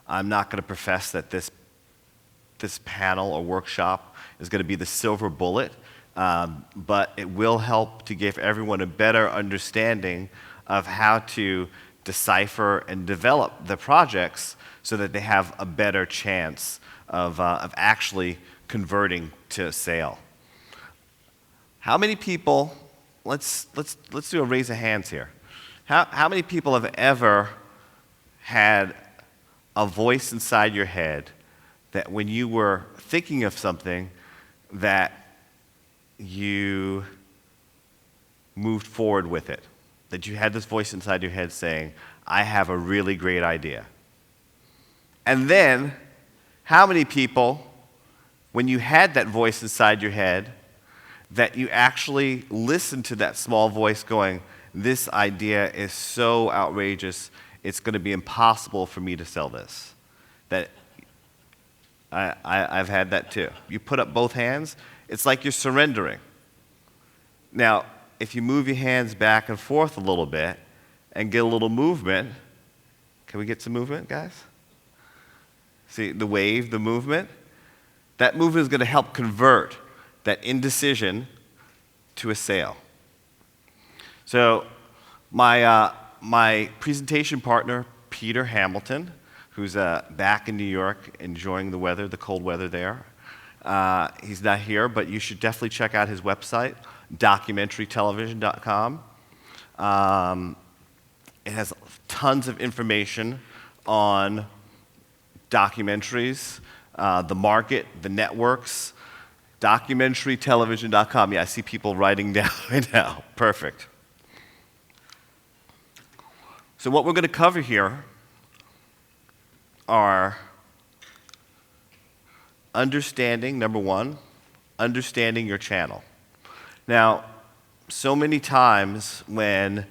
I'm not going to profess that this panel or workshop is going to be the silver bullet, but it will help to give everyone a better understanding of how to decipher and develop the projects so that they have a better chance of actually converting to a sale. How many people, let's do a raise of hands here. How many people have ever had a voice inside your head that when you were thinking of something that you moved forward with it? That you had this voice inside your head saying, I have a really great idea. And then, how many people, when you had that voice inside your head, that you actually listened to that small voice going, this idea is so outrageous, it's going to be impossible for me to sell this? That I've had that too. You put up both hands, it's like you're surrendering. Now, if you move your hands back and forth a little bit and get a little movement, can we get some movement, guys? See, the wave, the movement? That movement is going to help convert that indecision to a sale. So my presentation partner, Peter Hamilton, who's back in New York enjoying the weather, the cold weather there. He's not here, but you should definitely check out his website, documentarytelevision.com. It has tons of information on documentaries, the market, the networks. Documentarytelevision.com. Yeah, I see people writing down right now. Perfect. So what we're going to cover here are understanding, number one, understanding your channel. Now, so many times when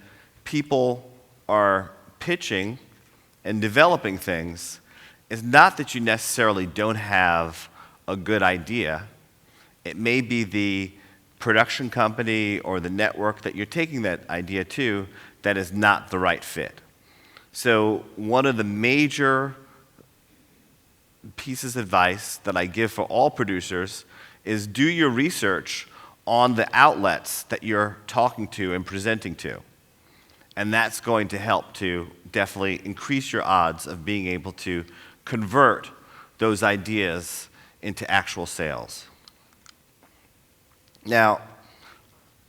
people are pitching and developing things, it's not that you necessarily don't have a good idea. It may be the production company or the network that you're taking that idea to that is not the right fit. So one of the major pieces of advice that I give for all producers is do your research on the outlets that you're talking to and presenting to. And that's going to help to definitely increase your odds of being able to convert those ideas into actual sales. Now,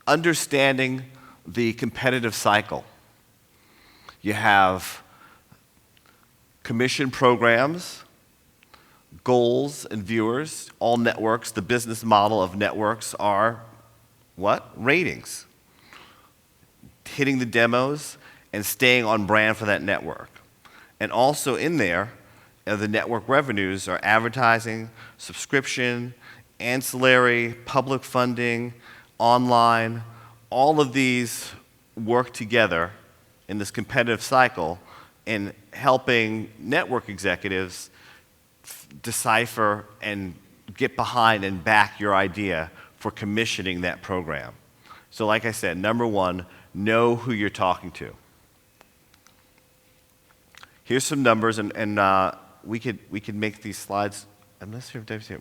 understanding the competitive cycle. You have commission programs, goals, and viewers. All networks, the business model of networks are what? Ratings. Hitting the demos and staying on brand for that network. And also in there, the network revenues are advertising, subscription, ancillary, public funding, online. All of these work together in this competitive cycle in helping network executives decipher and get behind and back your idea for commissioning that program. So like I said, number one, know who you're talking to. Here's some numbers, and we could make these slides. I'm not sure if Dave's here.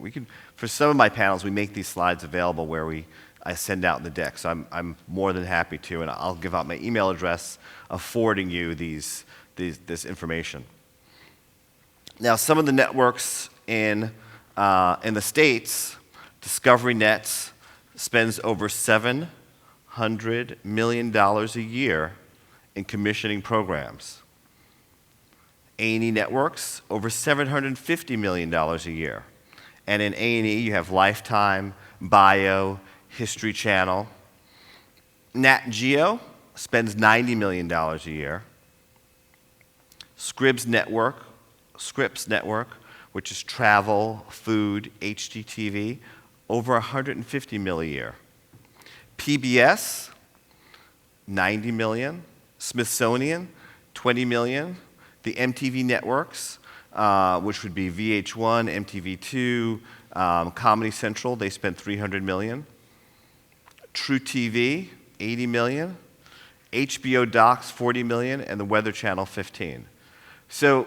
For some of my panels, we make these slides available where I send out the deck. So I'm more than happy to, and I'll give out my email address of forwarding you this information. Now, some of the networks in the States, Discovery Nets spends over $700 million a year in commissioning programs. A&E Networks, over $750 million a year. And in A&E, you have Lifetime, Bio, History Channel. Nat Geo spends $90 million a year. Scripps Network, which is travel, food, HGTV, over $150 million a year. PBS, $90 million. Smithsonian, $20 million. The MTV networks, which would be VH1, MTV2, Comedy Central, they spent $300 million. True TV, $80 million. HBO Docs, $40 million, and the Weather Channel, $15 million. So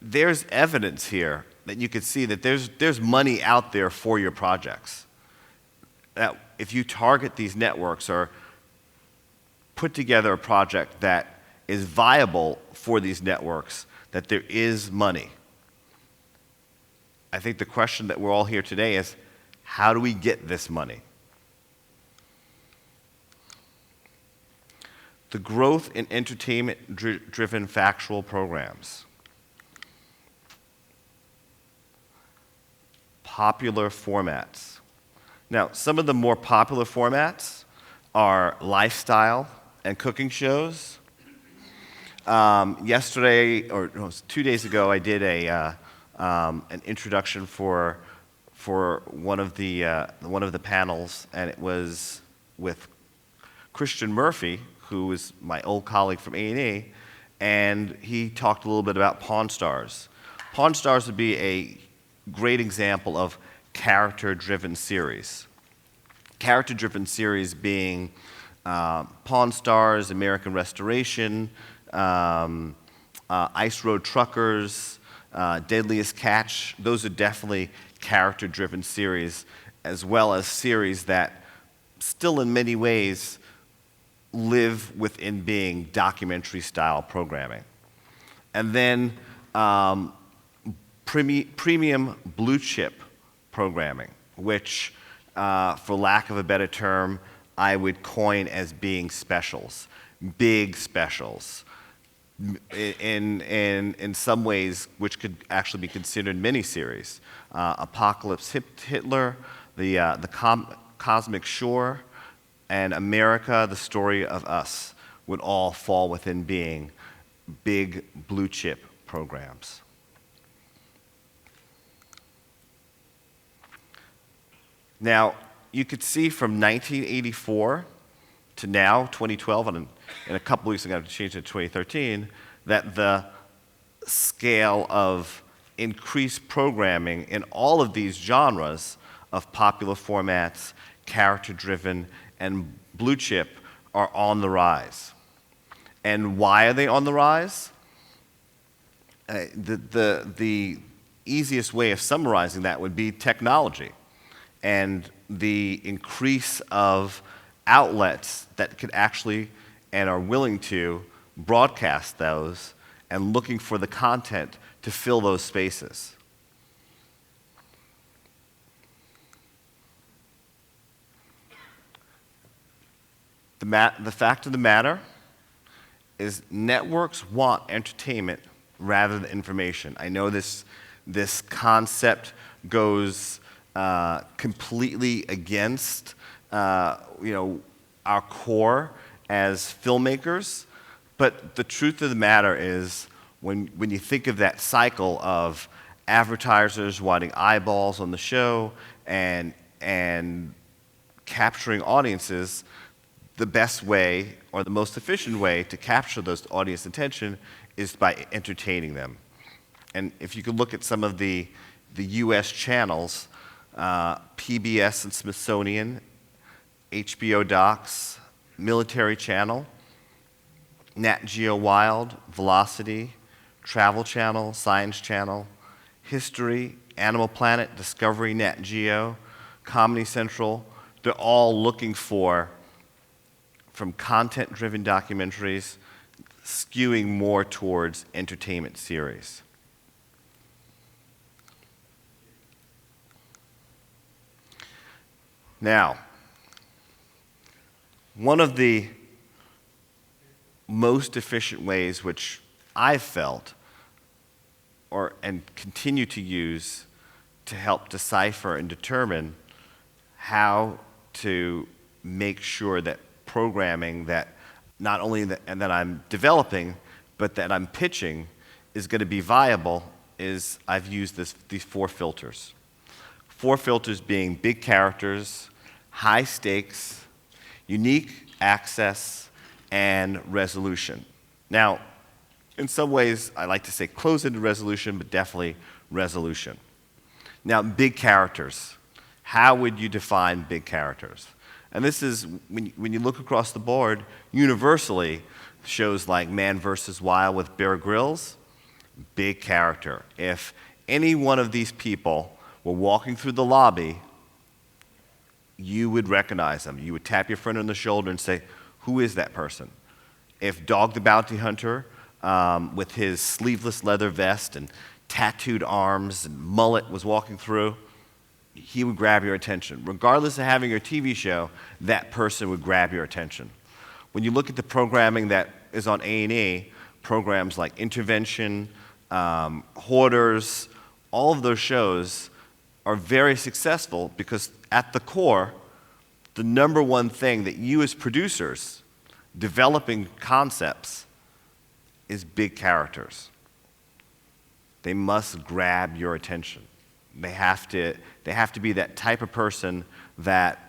there's evidence here that you could see that there's money out there for your projects. That if you target these networks or put together a project that is viable for these networks, that there is money. I think the question that we're all here today is, how do we get this money? The growth in entertainment-driven factual programs. Popular formats. Now, some of the more popular formats are lifestyle and cooking shows. Yesterday, or no, it was 2 days ago, I did an introduction for one of the panels, and it was with Christian Murphy, who is my old colleague from A&E, and he talked a little bit about Pawn Stars. Pawn Stars would be a great example of character-driven series. Character-driven series being Pawn Stars, American Restoration, Ice Road Truckers, Deadliest Catch. Those are definitely character-driven series, as well as series that still in many ways live within being documentary-style programming. And then premium blue chip programming, which, for lack of a better term, I would coin as being specials, big specials. In some ways, which could actually be considered miniseries. Apocalypse Hitler, the Cosmic Shore, and America, the Story of Us would all fall within being big blue chip programs. Now, you could see from 1984 to now, 2012, and in a couple weeks I'm going to change it to 2013, that the scale of increased programming in all of these genres of popular formats, character-driven, and blue chip are on the rise. And why are they on the rise? The easiest way of summarizing that would be technology and the increase of outlets that could actually and are willing to broadcast those and looking for the content to fill those spaces. The fact of the matter is networks want entertainment rather than information. I know this concept goes completely against our core as filmmakers, but the truth of the matter is when you think of that cycle of advertisers wanting eyeballs on the show and capturing audiences, the best way or the most efficient way to capture those audience attention is by entertaining them. And if you could look at some of the US channels, PBS and Smithsonian, HBO Docs, Military Channel, Nat Geo Wild, Velocity, Travel Channel, Science Channel, History, Animal Planet, Discovery, Nat Geo, Comedy Central, they're all looking for, from content-driven documentaries, skewing more towards entertainment series. Now, one of the most efficient ways which I've felt and continue to use to help decipher and determine how to make sure that programming that not only that I'm developing, but that I'm pitching is going to be viable is I've used these 4 filters. 4 filters being big characters, high stakes, unique access, and resolution. Now, in some ways, I like to say close-ended resolution, but definitely resolution. Now, big characters. How would you define big characters? And this is, when you look across the board, universally, shows like Man vs. Wild with Bear Grylls, big character. If any one of these people were walking through the lobby, you would recognize them. You would tap your friend on the shoulder and say, who is that person? If Dog the Bounty Hunter, with his sleeveless leather vest and tattooed arms and mullet was walking through, he would grab your attention. Regardless of having your TV show, that person would grab your attention. When you look at the programming that is on A&E, programs like Intervention, Hoarders, all of those shows are very successful because at the core, the number one thing that you as producers developing concepts is big characters. They must grab your attention. They have to be that type of person that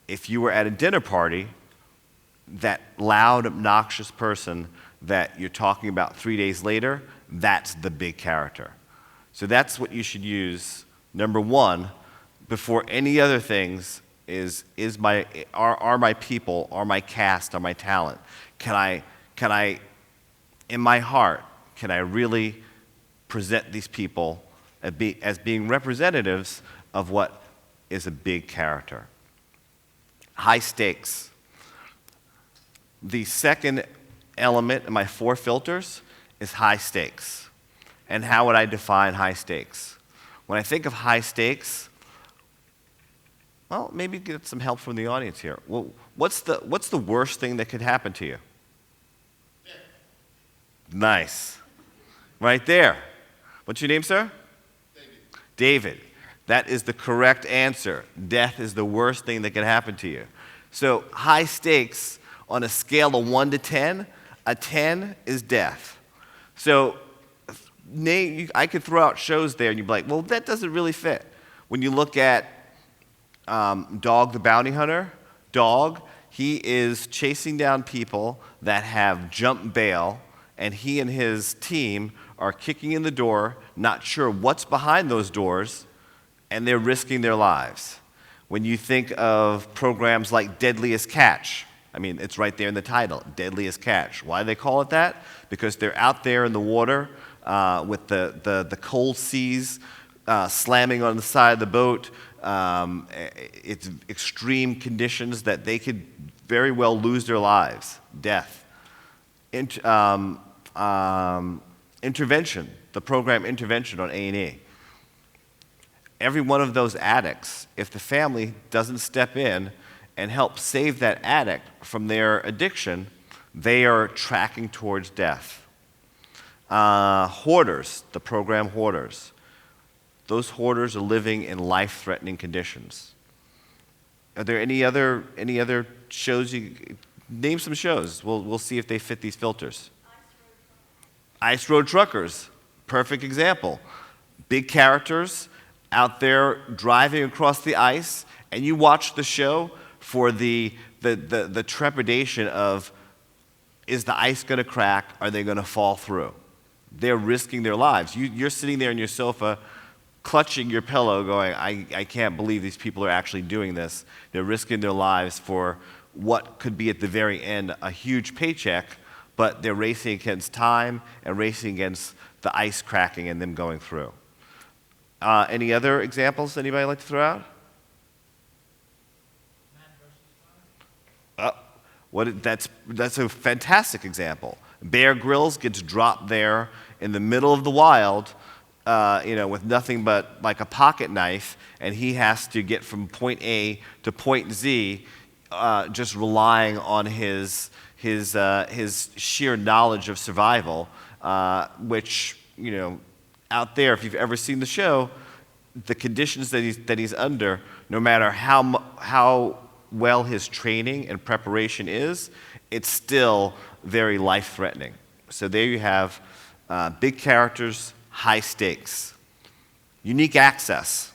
if you were at a dinner party, that loud, obnoxious person that you're talking about 3 days later, that's the big character. So that's what you should use, number one, before any other things are my people, are my cast, are my talent? Can I, in my heart, can I really present these people as being representatives of what is a big character? High stakes. The second element in my 4 filters is high stakes. And how would I define high stakes? When I think of high stakes, well, maybe get some help from the audience here. Well, what's the worst thing that could happen to you? Nice. Right there. What's your name, sir? David. That is the correct answer. Death is the worst thing that can happen to you. So high stakes on a scale of 1 to 10, a 10 is death. So I could throw out shows there and you'd be like, well, that doesn't really fit. When you look at Dog the Bounty Hunter, Dog, he is chasing down people that have jumped bail, and he and his team are kicking in the door, not sure what's behind those doors, and they're risking their lives. When you think of programs like Deadliest Catch, I mean, it's right there in the title, Deadliest Catch. Why do they call it that? Because they're out there in the water with the cold seas slamming on the side of the boat. It's extreme conditions that they could very well lose their lives, death. Intervention, the program Intervention on A&E. Every one of those addicts, if the family doesn't step in and help save that addict from their addiction, they are tracking towards death. Hoarders, the program Hoarders. Those hoarders are living in life-threatening conditions. Are there any other shows? Name some shows. We'll see if they fit these filters. Ice Road Truckers, perfect example. Big characters out there driving across the ice, and you watch the show for the trepidation of, is the ice going to crack? Are they going to fall through? They're risking their lives. You're sitting there on your sofa, clutching your pillow, going, I can't believe these people are actually doing this. They're risking their lives for what could be at the very end a huge paycheck, but they're racing against time and racing against the ice cracking and them going through. Any other examples anybody like to throw out? That's a fantastic example. Bear Grylls gets dropped there in the middle of the wild, with nothing but like a pocket knife, and he has to get from point A to point Z, just relying on his sheer knowledge of survival, which, out there, if you've ever seen the show, the conditions that he's under, no matter how well his training and preparation is, it's still very life-threatening. So there you have big characters, high stakes. Unique access.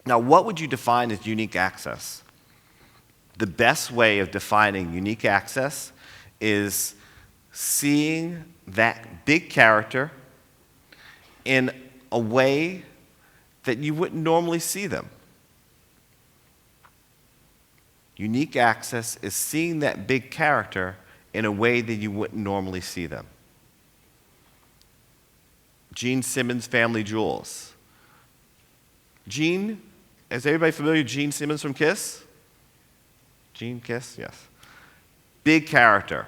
Now, what would you define as unique access? The best way of defining unique access is seeing that big character in a way that you wouldn't normally see them. Unique access is seeing that big character in a way that you wouldn't normally see them. Gene Simmons' Family Jewels. Gene, is everybody familiar with Gene Simmons from Kiss? Gene Kiss, yes. Big character.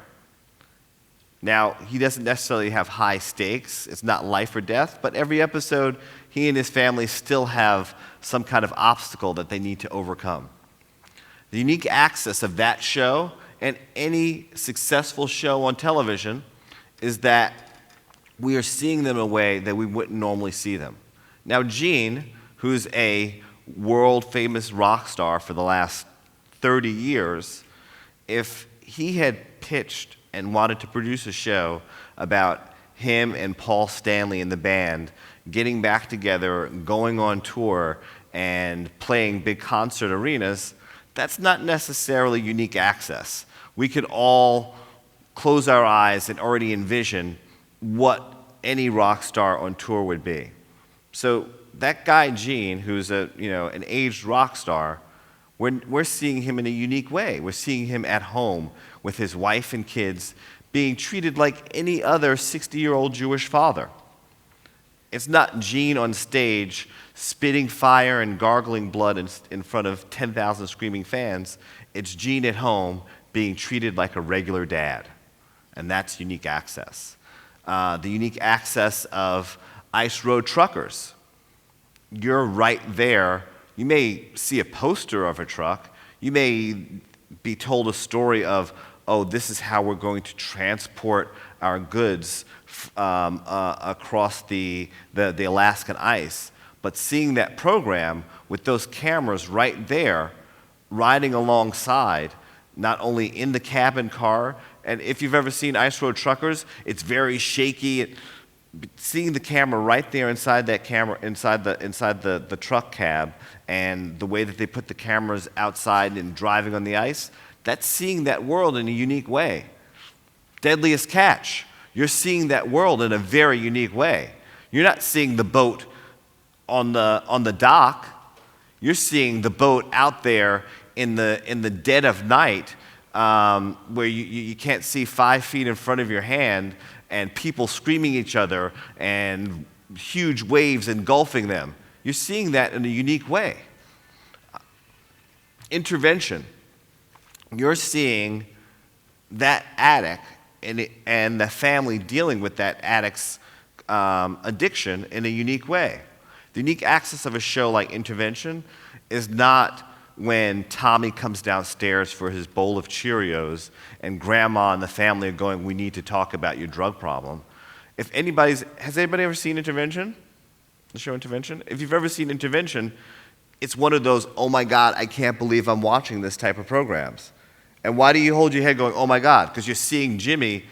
Now, he doesn't necessarily have high stakes. It's not life or death, but every episode, he and his family still have some kind of obstacle that they need to overcome. The unique access of that show and any successful show on television is that we are seeing them in a way that we wouldn't normally see them. Now, Gene, who's a world-famous rock star for the last 30 years, if he had pitched and wanted to produce a show about him and Paul Stanley and the band getting back together, going on tour, and playing big concert arenas, that's not necessarily unique access. We could all close our eyes and already envision what any rock star on tour would be. So that guy Gene, who's an aged rock star, we're seeing him in a unique way. We're seeing him at home with his wife and kids being treated like any other 60-year-old Jewish father. It's not Gene on stage spitting fire and gargling blood in front of 10,000 screaming fans. It's Gene at home being treated like a regular dad. And that's unique access. The unique access of Ice Road Truckers. You're right there. You may see a poster of a truck. You may be told a story of, oh, this is how we're going to transport our goods across the Alaskan ice. But seeing that program with those cameras right there, riding alongside, not only in the cabin car, and if you've ever seen Ice Road Truckers, it's very shaky. Seeing the camera right there inside that camera, inside the truck cab, and the way that they put the cameras outside and driving on the ice, that's seeing that world in a unique way. Deadliest Catch, you're seeing that world in a very unique way. You're not seeing the boat on the dock. You're seeing the boat out there in the dead of night, where you can't see 5 feet in front of your hand, and people screaming at each other and huge waves engulfing them. You're seeing that in a unique way. Intervention. You're seeing that addict and the family dealing with that addict's addiction in a unique way. The unique access of a show like Intervention is not when Tommy comes downstairs for his bowl of Cheerios and Grandma and the family are going, we need to talk about your drug problem. Has anybody ever seen Intervention? The show Intervention? If you've ever seen Intervention, it's one of those, oh my God, I can't believe I'm watching this type of programs. And why do you hold your head going, oh my God? Because you're seeing Jimmy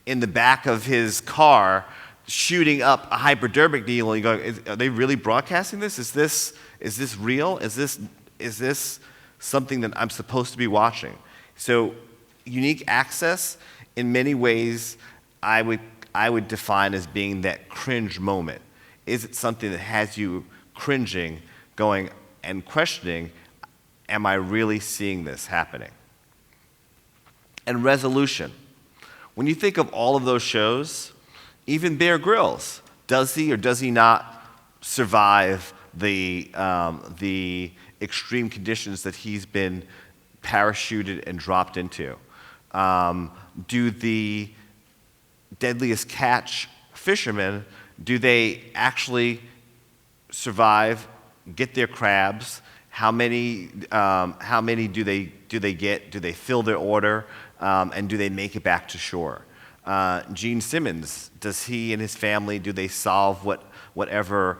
in the back of his car shooting up a hypodermic needle and you're going, are they really broadcasting this? Is this real? Is this something that I'm supposed to be watching? So unique access, in many ways, I would define as being that cringe moment. Is it something that has you cringing, going and questioning, am I really seeing this happening? And resolution. When you think of all of those shows, even Bear Grylls, does he or does he not survive the extreme conditions that he's been parachuted and dropped into? Do the Deadliest Catch fishermen, do they actually survive, get their crabs? How many do they get? Do they fill their order? And do they make it back to shore? Gene Simmons, does he and his family, do they solve whatever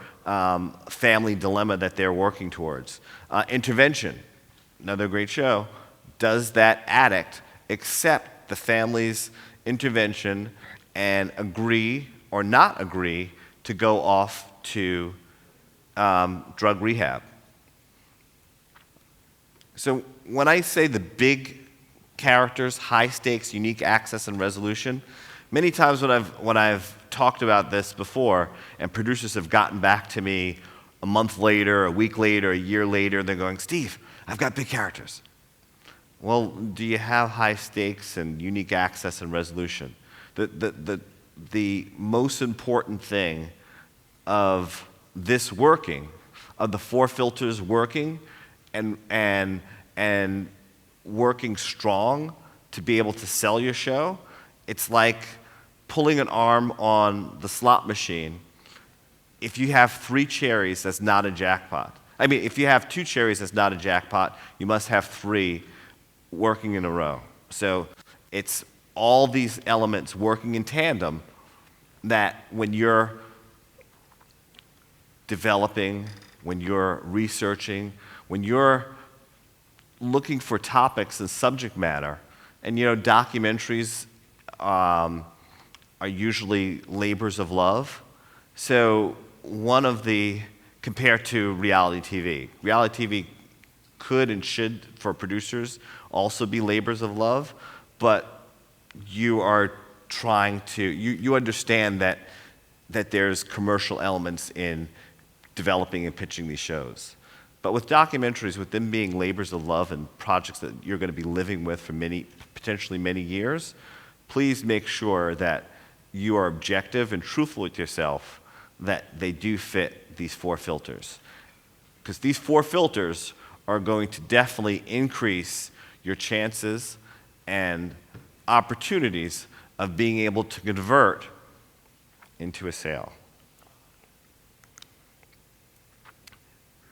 family dilemma that they're working towards? Intervention, another great show. Does that addict accept the family's intervention and agree or not agree to go off to drug rehab? So when I say the big characters, high stakes, unique access, and resolution, many times when I've talked about this before, and producers have gotten back to me a month later, a week later, a year later, they're going, Steve, I've got big characters. Well, do you have high stakes and unique access and resolution? The most important thing of this working, of the 4 filters working and working strong to be able to sell your show, it's like pulling an arm on the slot machine. If you have 3 cherries, that's not a jackpot. I mean, if you have 2 cherries, that's not a jackpot. You must have 3 working in a row. So it's all these elements working in tandem that when you're developing, when you're researching, when you're looking for topics and subject matter, and documentaries are usually labors of love. So compared to reality TV could and should, for producers, also be labors of love, but you are trying to, you understand that there's commercial elements in developing and pitching these shows. But with documentaries, with them being labors of love and projects that you're going to be living with for potentially many years, please make sure that you are objective and truthful with yourself, that they do fit these 4 filters. Because these 4 filters are going to definitely increase your chances and opportunities of being able to convert into a sale.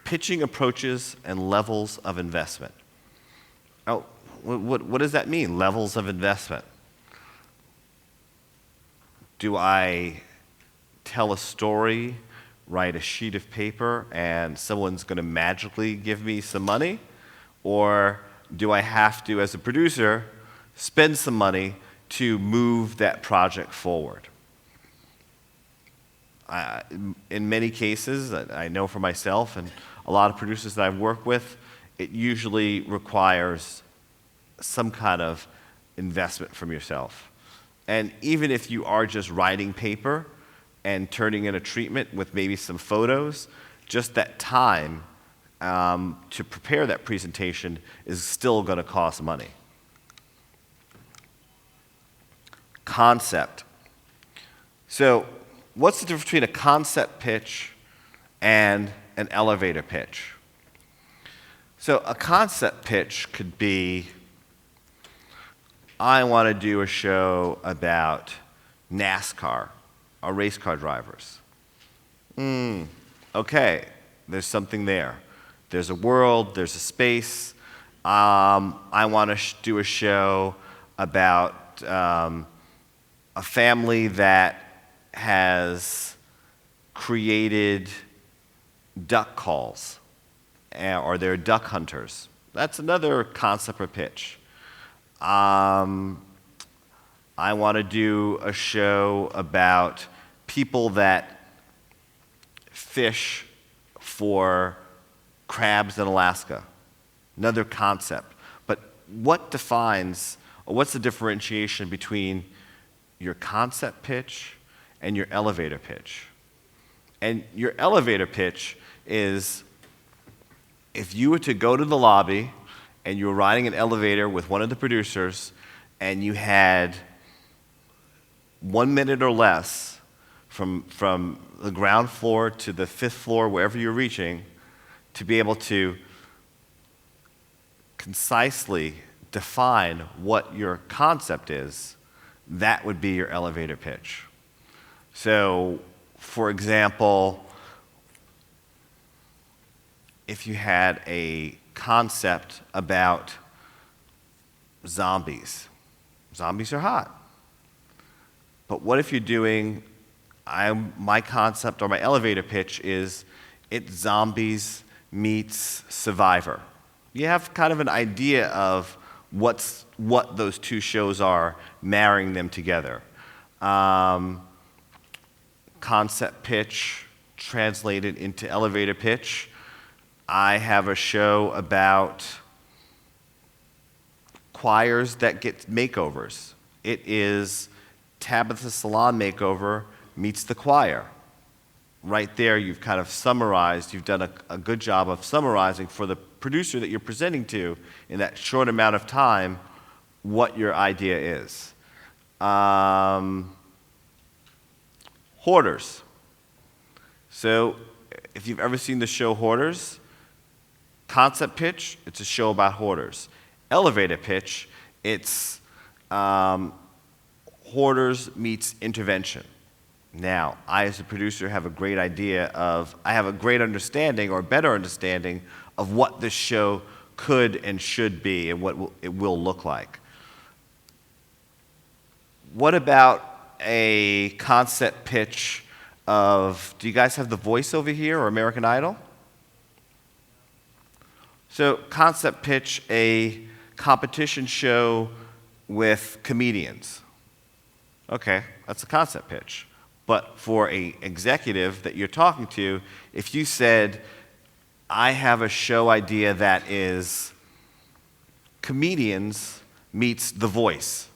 Pitching approaches and levels of investment. Oh, what does that mean, levels of investment? Do I tell a story, write a sheet of paper, and someone's going to magically give me some money? Or do I have to, as a producer, spend some money to move that project forward? In many cases, I know for myself and a lot of producers that I've worked with, it usually requires some kind of investment from yourself. And even if you are just writing paper and turning in a treatment with maybe some photos, just that time to prepare that presentation is still going to cost money. Concept. So what's the difference between a concept pitch and an elevator pitch? So a concept pitch could be, I want to do a show about NASCAR, or race car drivers. Okay, there's something there. There's a world, there's a space. I want to do a show about a family that has created duck calls, or they're duck hunters. That's another concept or pitch. I want to do a show about people that fish for crabs in Alaska. Another concept. But what defines, or what's the differentiation between your concept pitch and your elevator pitch? And your elevator pitch is, if you were to go to the lobby and you were riding an elevator with one of the producers and you had 1 minute or less from the ground floor to the 5th floor, wherever you're reaching, to be able to concisely define what your concept is, that would be your elevator pitch. So, for example, if you had a concept about zombies. Zombies are hot. But what if you're doing, my concept or my elevator pitch is, it's zombies meets Survivor. You have kind of an idea of what those 2 shows are, marrying them together. Concept pitch translated into elevator pitch. I have a show about choirs that get makeovers. It is Tabitha's Salon Makeover meets the choir. Right there, you've kind of summarized, you've done a good job of summarizing for the producer that you're presenting to in that short amount of time what your idea is. Hoarders. So if you've ever seen the show Hoarders, concept pitch, it's a show about hoarders. Elevator pitch, it's hoarders meets intervention. Now, I as a producer have a great I have a great understanding or better understanding of what this show could and should be and what it will look like. What about a concept pitch of, do you guys have The Voice over here or American Idol? So concept pitch, a competition show with comedians. Okay, that's a concept pitch. But for an executive that you're talking to, if you said, I have a show idea that is comedians meets The Voice,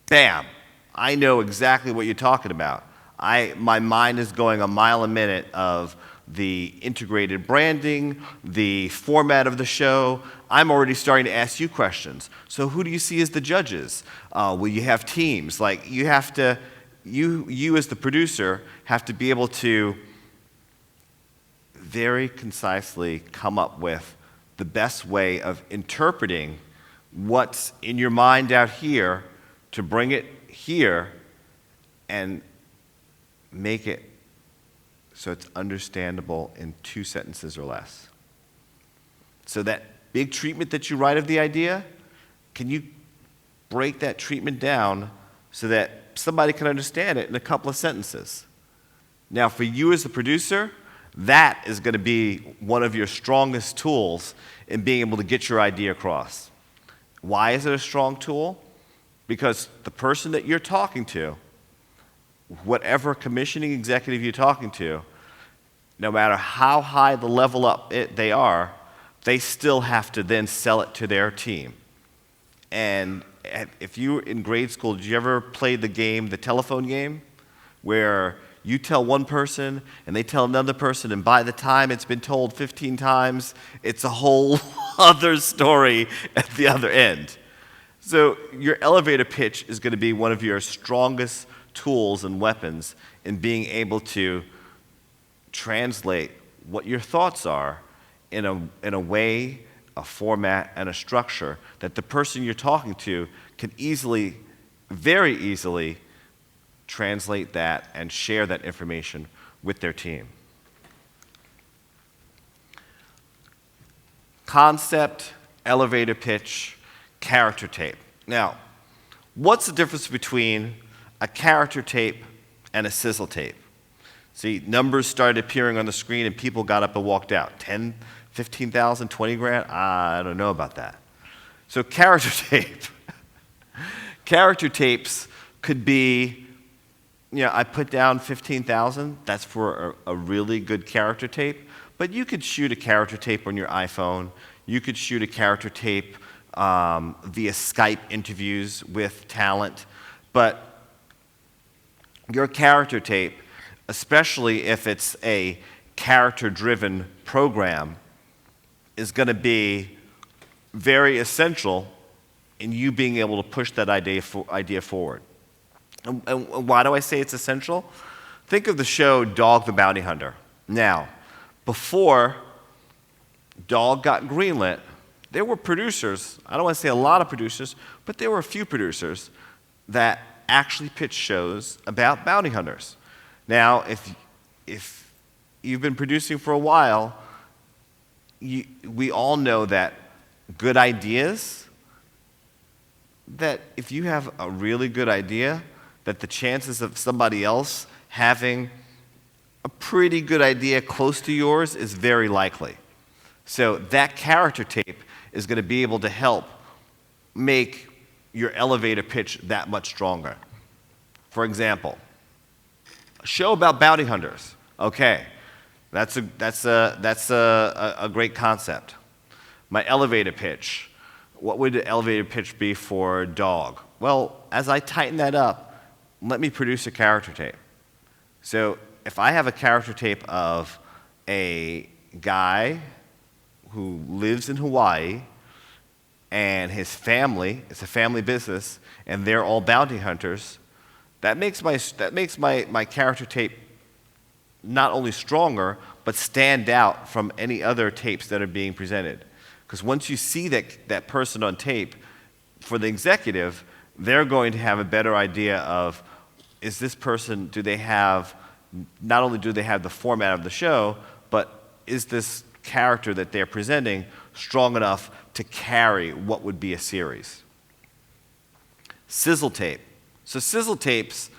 bam, I know exactly what you're talking about. My mind is going a mile a minute of the integrated branding, the format of the show. I'm already starting to ask you questions. So who do you see as the judges? Will you have teams? Like you have to, you as the producer have to be able to very concisely come up with the best way of interpreting what's in your mind out here to bring it here and make it so it's understandable in 2 sentences or less. So that big treatment that you write of the idea, can you break that treatment down so that somebody can understand it in a couple of sentences? Now, for you as the producer, that is going to be one of your strongest tools in being able to get your idea across. Why is it a strong tool? Because the person that you're talking to, whatever commissioning executive you're talking to, no matter how high the level up they are, they still have to then sell it to their team. And if you were in grade school, did you ever play the game, the telephone game, where you tell one person and they tell another person, and by the time it's been told 15 times, it's a whole other story at the other end. So your elevator pitch is going to be one of your strongest tools and weapons in being able to translate what your thoughts are in a way, a format, and a structure that the person you're talking to can easily, very easily, translate that and share that information with their team. Concept, elevator pitch, character tape. Now, what's the difference between a character tape and a sizzle tape? See, numbers started appearing on the screen and people got up and walked out. 10, 15,000, 20 grand? I don't know about that. So character tape. Character tapes could be, I put down 15,000. That's for a really good character tape. But you could shoot a character tape on your iPhone. You could shoot a character tape via Skype interviews with talent. But your character tape, especially if it's a character-driven program, is going to be very essential in you being able to push that idea forward. And why do I say it's essential? Think of the show Dog the Bounty Hunter. Now, before Dog got greenlit, there were producers, I don't want to say a lot of producers, but there were a few producers that actually pitched shows about bounty hunters. Now, if you've been producing for a while, we all know that good ideas, that if you have a really good idea, that the chances of somebody else having a pretty good idea close to yours is very likely. So that character tape is going to be able to help make your elevator pitch that much stronger. For example, a show about bounty hunters. Okay, that's a great concept. My elevator pitch. What would the elevator pitch be for Dog? Well, as I tighten that up, let me produce a character tape. So if I have a character tape of a guy who lives in Hawaii and his family, it's a family business, and they're all bounty hunters, that makes my character tape not only stronger, but stand out from any other tapes that are being presented. Because once you see that person on tape, for the executive, they're going to have a better idea of, is this person, not only do they have the format of the show, but is this character that they're presenting strong enough to carry what would be a series? Sizzle tape. So sizzle tapes,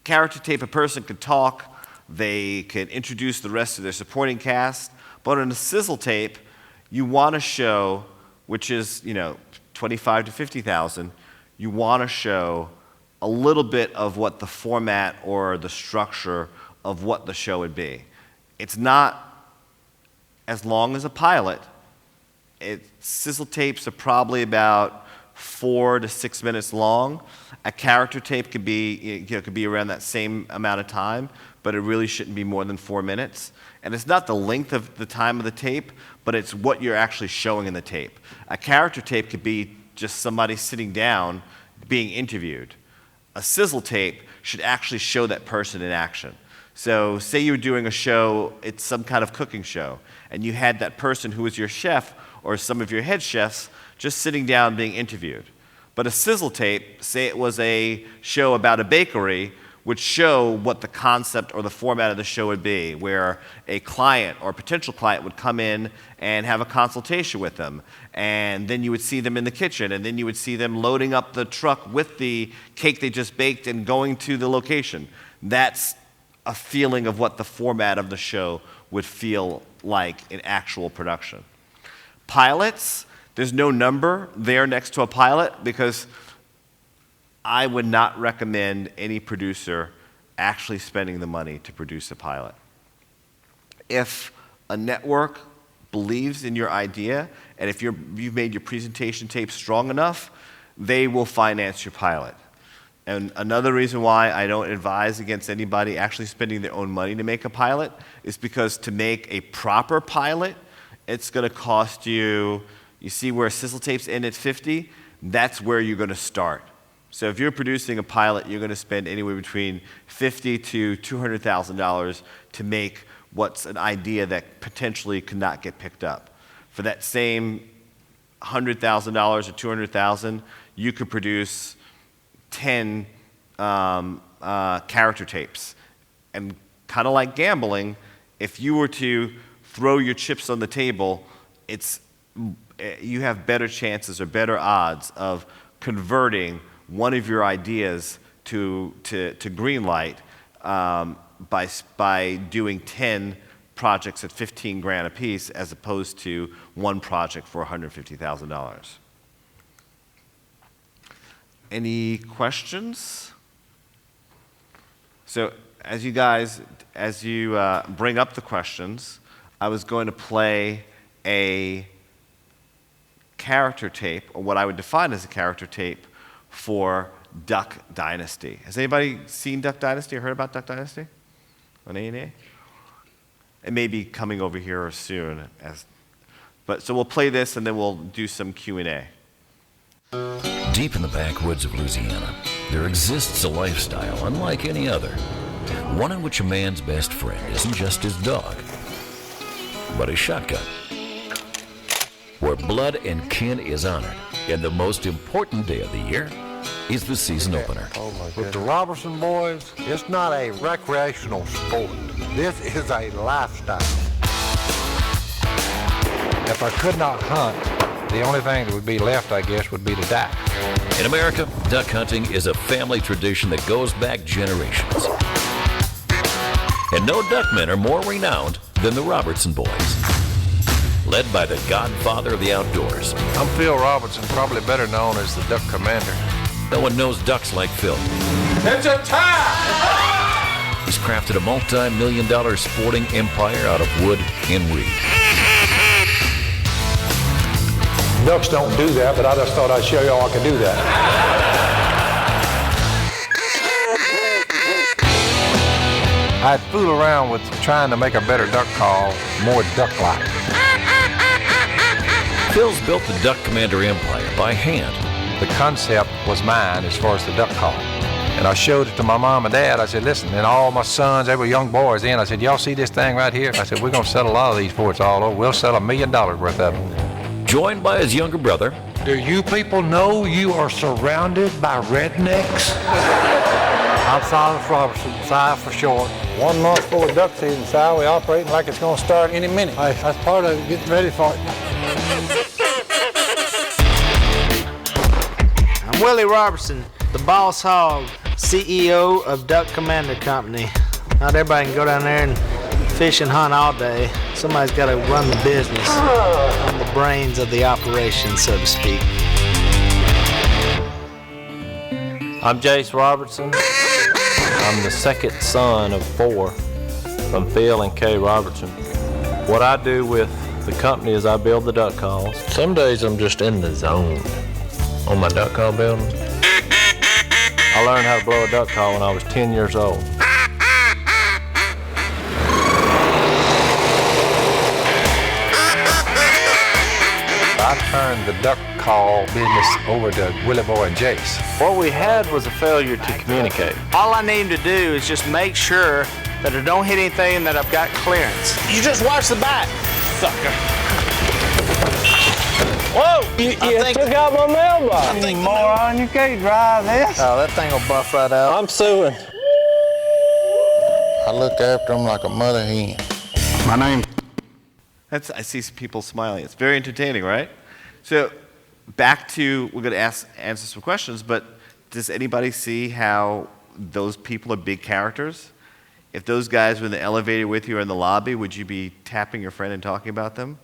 character tape, a person could talk, they could introduce the rest of their supporting cast, but on a sizzle tape, you want to show, which is, 25 to 50,000, you want to show a little bit of what the format or the structure of what the show would be. It's not as long as a pilot. Sizzle tapes are probably about 4 to 6 minutes long. A character tape could be around that same amount of time, but it really shouldn't be more than 4 minutes. And it's not the length of the time of the tape, but it's what you're actually showing in the tape. A character tape could be just somebody sitting down being interviewed. A sizzle tape should actually show that person in action. So say you were doing a show, it's some kind of cooking show, and you had that person who was your chef or some of your head chefs just sitting down being interviewed. But a sizzle tape, say it was a show about a bakery, would show what the concept or the format of the show would be, where a client or a potential client would come in and have a consultation with them, and then you would see them in the kitchen, and then you would see them loading up the truck with the cake they just baked and going to the location. That's a feeling of what the format of the show would feel like in actual production. Pilots, there's no number there next to a pilot because I would not recommend any producer actually spending the money to produce a pilot. If a network believes in your idea, and if you've made your presentation tape strong enough, they will finance your pilot. And another reason why I don't advise against anybody actually spending their own money to make a pilot is because to make a proper pilot, it's going to cost you see where sizzle tapes end at 50? That's where you're going to start. So if you're producing a pilot, you're going to spend anywhere between $50,000 to $200,000 to make what's an idea that potentially could not get picked up. For that same $100,000 or $200,000, you could produce 10 character tapes. And kind of like gambling, if you were to throw your chips on the table, you have better chances or better odds of converting one of your ideas to green light by doing 10 projects at $15,000 a piece as opposed to one project for $150,000. Any questions? So as you bring up the questions, I was going to play a character tape, or what I would define as a character tape, for Duck Dynasty. Has anybody seen Duck Dynasty or heard about Duck Dynasty on A&A? It may be coming over here soon. So we'll play this and then we'll do some Q&A. Deep in the backwoods of Louisiana, there exists a lifestyle unlike any other. One in which a man's best friend isn't just his dog, but his shotgun. Where blood and kin is honored, and the most important day of the year is the season opener. Oh my goodness. With the Robertson boys, it's not a recreational sport. This is a lifestyle. If I could not hunt, the only thing that would be left, I guess, would be to die. In America, duck hunting is a family tradition that goes back generations. And no duckmen are more renowned than the Robertson boys. Led by the godfather of the outdoors. I'm Phil Robertson, probably better known as the Duck Commander. No one knows ducks like Phil. It's a tie! He's crafted a multi-million-dollar sporting empire out of wood and reed. Ducks don't do that, but I just thought I'd show y'all I could do that. I'd fool around with trying to make a better duck call, more duck-like. Phil's built the Duck Commander empire by hand. The concept was mine as far as the duck call. And I showed it to my mom and dad. I said, listen, and all my sons, they were young boys then. I said, y'all see this thing right here? I said, we're going to sell a lot of these before it's all over. We'll sell $1 million worth of them. Joined by his younger brother, Do you people know you are surrounded by rednecks? I'm Silas Robertson, Si for short. 1 month full of duck season, Si. We operating like it's going to start any minute. That's part of it, getting ready for it. I'm Willie Robertson, the boss hog, CEO of Duck Commander Company. Not everybody can go down there and fish and hunt all day. Somebody's got to run the business. I'm the brains of the operation, so to speak. I'm Jace Robertson. I'm the second son of 4 from Phil and Kay Robertson. What I do with the company is I build the duck calls. Some days I'm just in the zone on my duck call building. I learned how to blow a duck call when I was 10 years old. I turned the duck call business over to Willie Boy and Jace. What we had was a failure to communicate. All I need to do is just make sure that I don't hit anything and that I've got clearance. You just watch the back, sucker. Whoa! You took out my mailbox. You moron, you can't drive this. Oh, that thing will buff right out. I'm suing. I look after them like a mother hen. My name. I see some people smiling. It's very entertaining, right? So back to, we're going to answer some questions, but does anybody see how those people are big characters? If those guys were in the elevator with you or in the lobby, would you be tapping your friend and talking about them?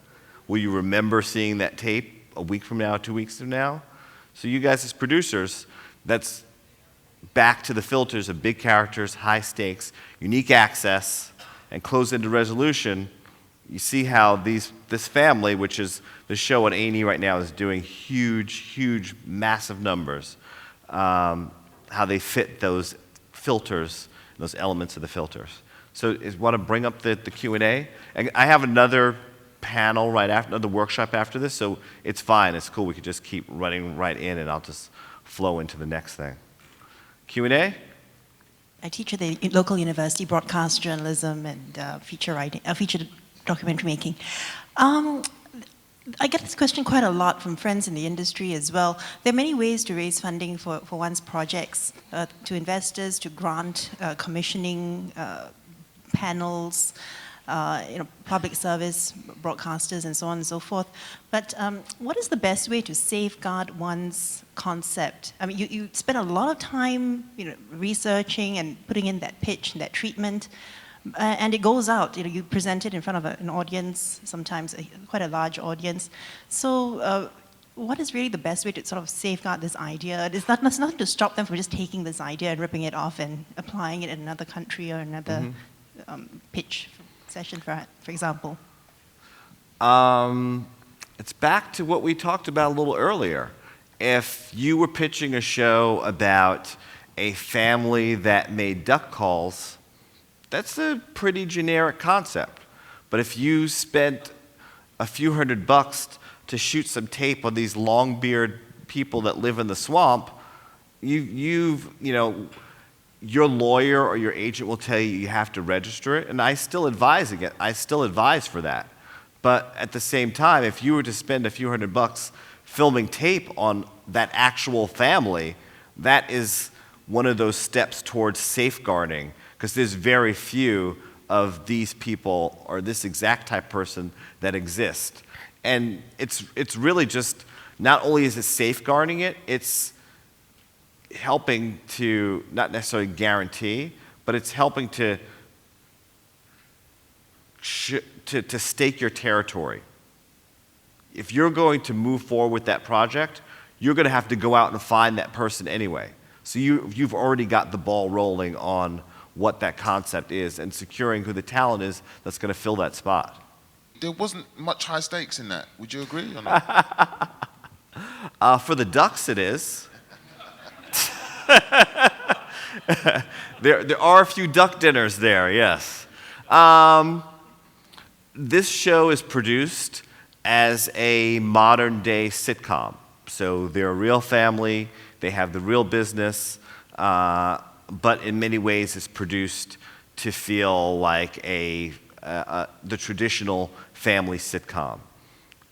Will you remember seeing that tape a week from now, 2 weeks from now? So you guys as producers, that's back to the filters of big characters, high stakes, unique access, and close-ended resolution. You see how this family, which is the show on A&E right now, is doing huge, massive numbers, how they fit those filters, those elements of the filters. So want to bring up the Q&A? And I have another panel right after, another workshop after this, so it's fine, it's cool. We could just keep running right in and I'll just flow into the next thing. Q&A? I teach at the local university, broadcast journalism and feature documentary making. I get this question quite a lot from friends in the industry as well. There are many ways to raise funding for one's projects, to investors, to grant, commissioning, panels, public service, broadcasters, and so on and so forth. But what is the best way to safeguard one's concept? I mean, you spend a lot of time, researching and putting in that pitch and that treatment. And it goes out, you present it in front of an audience, sometimes quite a large audience. So what is really the best way to sort of safeguard this idea? It's not to stop them from just taking this idea and ripping it off and applying it in another country or another pitch session, for example. It's back to what we talked about a little earlier. If you were pitching a show about a family that made duck calls, that's a pretty generic concept. But if you spent a few $100 to shoot some tape on these long-beard people that live in the swamp, your lawyer or your agent will tell you have to register it, and I still advise for that. But at the same time, if you were to spend a few $100 filming tape on that actual family, that is one of those steps towards safeguarding, because there's very few of these people or this exact type person that exist. And it's really just, not only is it safeguarding it, it's helping to not necessarily guarantee, but it's helping to stake your territory. If you're going to move forward with that project, you're going to have to go out and find that person anyway. So you've already got the ball rolling on what that concept is and securing who the talent is that's going to fill that spot. There wasn't much high stakes in that. Would you agree or not? For the ducks, it is. There are a few duck dinners there, yes. This show is produced as a modern-day sitcom. So they're a real family. They have the real business. but in many ways is produced to feel like the traditional family sitcom.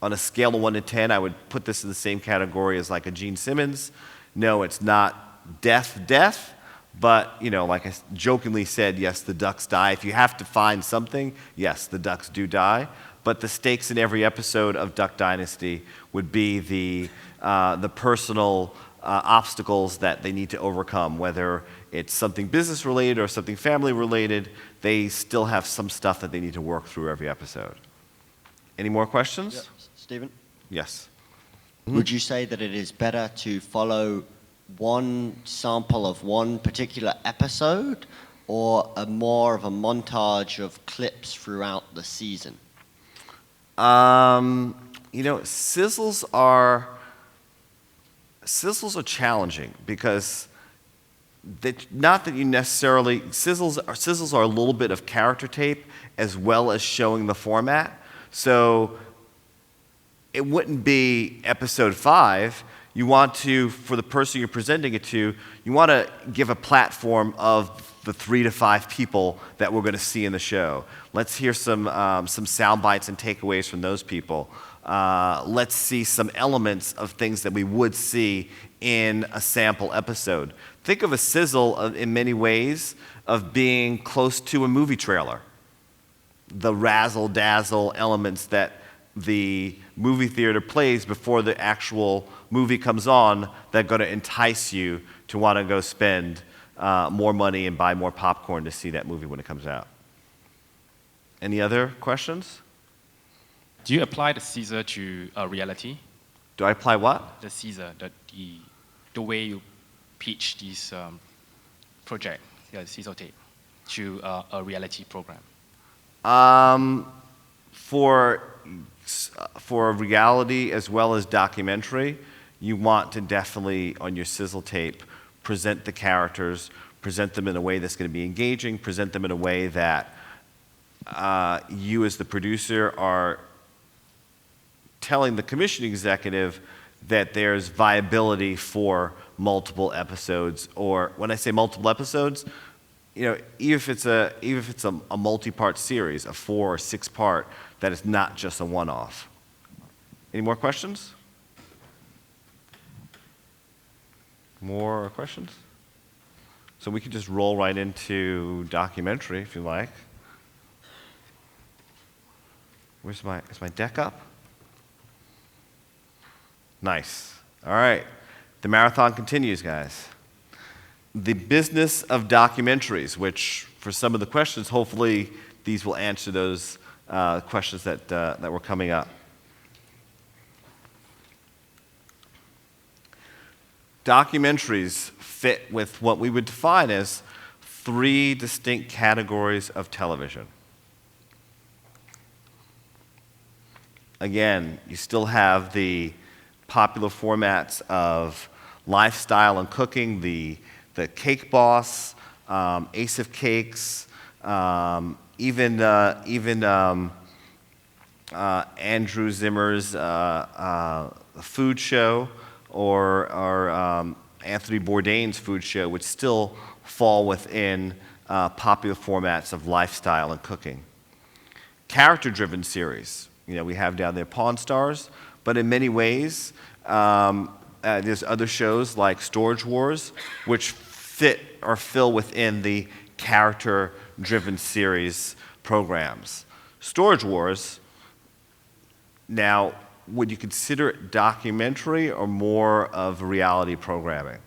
On a scale of 1 to 10, I would put this in the same category as like a Gene Simmons. No, it's not death, but, you know, like I jokingly said, yes, the ducks die. If you have to find something, yes, the ducks do die. But the stakes in every episode of Duck Dynasty would be the personal obstacles that they need to overcome, whether it's something business related or something family related. They still have some stuff that they need to work through every episode. Any more questions? Yep. Stephen? Yes. Would you say that it is better to follow one sample of one particular episode or more of a montage of clips throughout the season? You know, sizzles are challenging because not that you necessarily sizzles are a little bit of character tape as well as showing the format. So it wouldn't be episode 5. You want to, for the person you're presenting it to, you want to give a platform of the 3 to 5 people that we're going to see in the show. Let's hear some sound bites and takeaways from those people. Let's see some elements of things that we would see in a sample episode. Think of a sizzle in many ways of being close to a movie trailer. The razzle-dazzle elements that the movie theater plays before the actual movie comes on that are going to entice you to want to go spend more money and buy more popcorn to see that movie when it comes out. Any other questions? Do you apply the Caesar to reality? Do I apply what? The Caesar, the way you pitch this project, the Caesar tape, to a reality program? For reality as well as documentary, you want to definitely, on your sizzle tape, present the characters, present them in a way that's going to be engaging, present them in a way that you as the producer are telling the commissioning executive that there's viability for multiple episodes. Or when I say multiple episodes, you know, even if it's a multi-part series, a 4 or 6 part, that is not just a one-off. Any more questions? More questions? So we could just roll right into documentary if you like. Is my deck up? Nice. All right. The marathon continues, guys. The business of documentaries, which for some of the questions, hopefully these will answer those questions that were coming up. Documentaries fit with what we would define as 3 distinct categories of television. Again, you still have the popular formats of lifestyle and cooking, the Cake Boss, Ace of Cakes, even Andrew Zimmer's food show, or Anthony Bourdain's food show, which still fall within popular formats of lifestyle and cooking. Character-driven series, you know, we have down there Pawn Stars, but in many ways, there's other shows like Storage Wars, which fit or fill within the character-driven series programs. Storage Wars, now, would you consider it documentary or more of reality programming?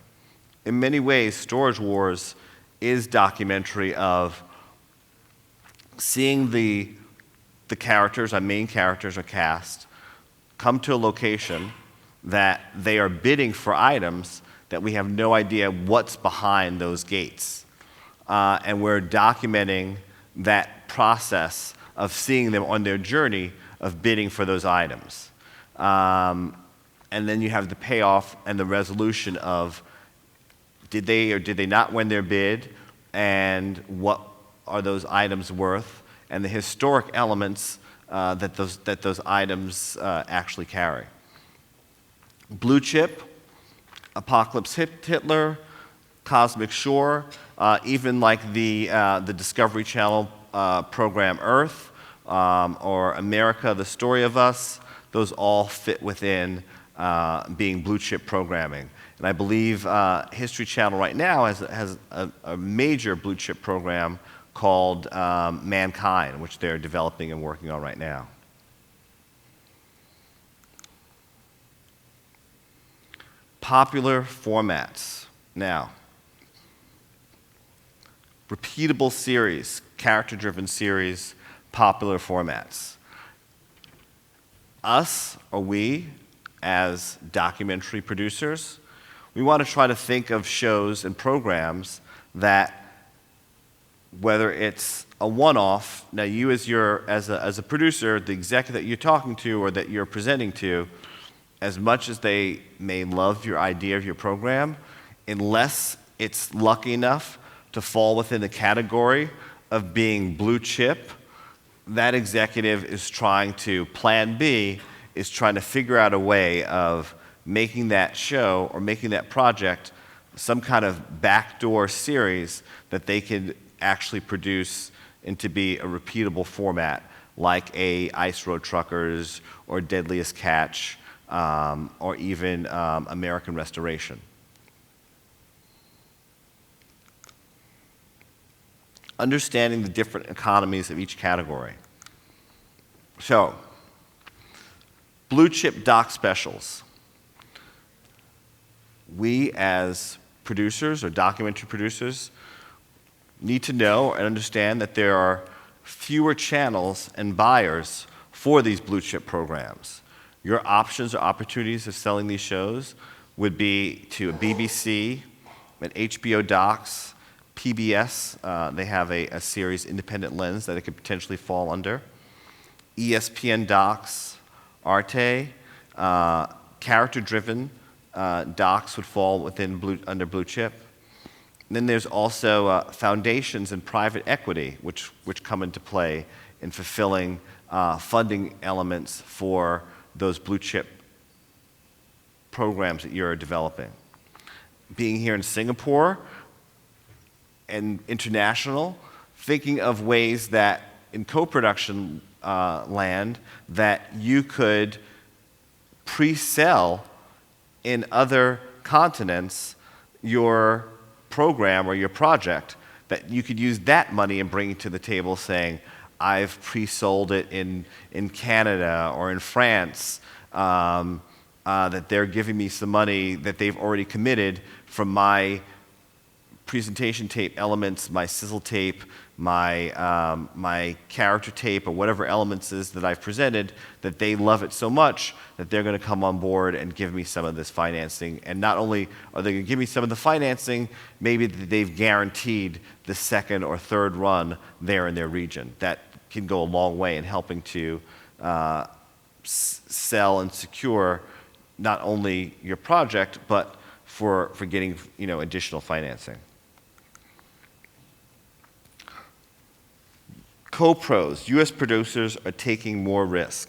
In many ways, Storage Wars is documentary of seeing the characters, our main characters or cast, come to a location that they are bidding for items that we have no idea what's behind those gates. And we're documenting that process of seeing them on their journey of bidding for those items. And then you have the payoff and the resolution of did they or did they not win their bid, and what are those items worth, and the historic elements that those items actually carry. Blue Chip, Apocalypse Hitler, Cosmic Shore, even like the Discovery Channel program Earth, or America, The Story of Us, those all fit within being blue chip programming. And I believe History Channel right now has a major blue chip program called Mankind, which they're developing and working on right now. Popular formats. Now, repeatable series, character-driven series, popular formats. Us, or we, as documentary producers, we want to try to think of shows and programs that, whether it's a one-off, now you as a producer, the executive that you're talking to or that you're presenting to, as much as they may love your idea of your program, unless it's lucky enough to fall within the category of being blue chip, that executive is trying to, plan B, is trying to figure out a way of making that show or making that project some kind of backdoor series that they can actually produce into be a repeatable format, like a Ice Road Truckers or Deadliest Catch, or even American Restoration. Understanding the different economies of each category. So, blue chip doc specials. We as producers or documentary producers need to know and understand that there are fewer channels and buyers for these blue chip programs. Your options or opportunities of selling these shows would be to a BBC, an HBO Docs, PBS. They have a series, Independent Lens, that it could potentially fall under. ESPN Docs, Arte, character-driven docs would fall within under blue chip. And then there's also foundations and private equity, which come into play in fulfilling funding elements for those blue chip programs that you're developing. Being here in Singapore and international, thinking of ways that in co-production land that you could pre-sell in other continents your program or your project, that you could use that money and bring it to the table saying, I've pre-sold it in Canada or in France, that they're giving me some money that they've already committed from my presentation tape elements, my sizzle tape, my character tape, or whatever elements is that I've presented, that they love it so much that they're going to come on board and give me some of this financing. And not only are they going to give me some of the financing, maybe they've guaranteed the second or third run there in their region. That can go a long way in helping to sell and secure not only your project, but for getting additional financing. Co-pros, US producers are taking more risk.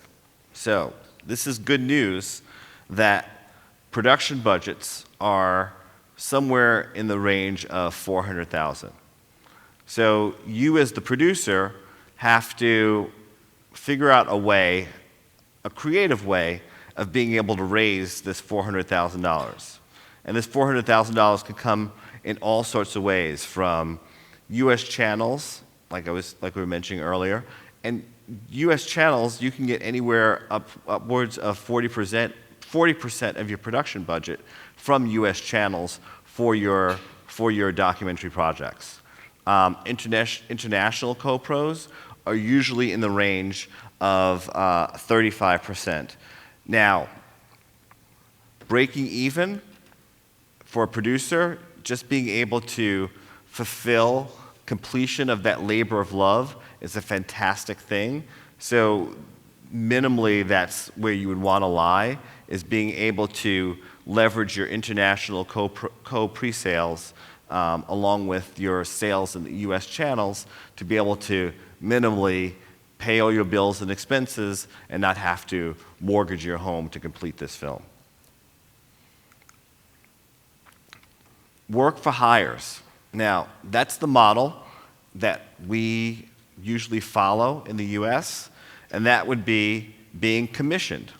So this is good news that production budgets are somewhere in the range of $400,000. So you as the producer have to figure out a way, a creative way of being able to raise this $400,000. And this $400,000 can come in all sorts of ways, from US channels, like we were mentioning earlier, and U.S. channels, you can get anywhere upwards of 40% of your production budget from U.S. channels for your documentary projects. International co-pros are usually in the range of 35%. Now, breaking even for a producer, just being able to fulfill completion of that labor of love is a fantastic thing. So minimally, that's where you would want to lie, is being able to leverage your international co-pre-sales along with your sales in the US channels to be able to minimally pay all your bills and expenses and not have to mortgage your home to complete this film. work for hires. Now, that's the model that we usually follow in the US, and that would be being commissioned.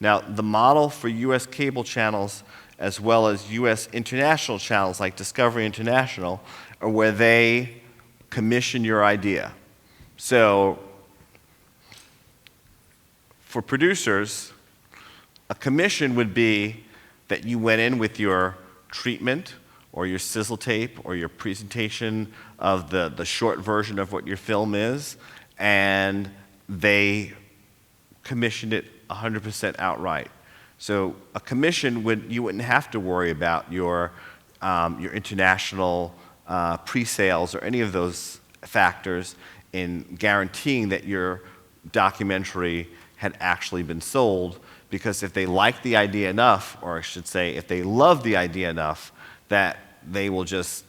Now, the model for US cable channels as well as US international channels like Discovery International are where they commission your idea. So, for producers, a commission would be that you went in with your treatment or your sizzle tape or your presentation of the short version of what your film is, and they commissioned it 100% outright. So a commission you wouldn't have to worry about your international pre-sales or any of those factors in guaranteeing that your documentary had actually been sold, because if they like the idea enough, or I should say if they love the idea enough, that they will just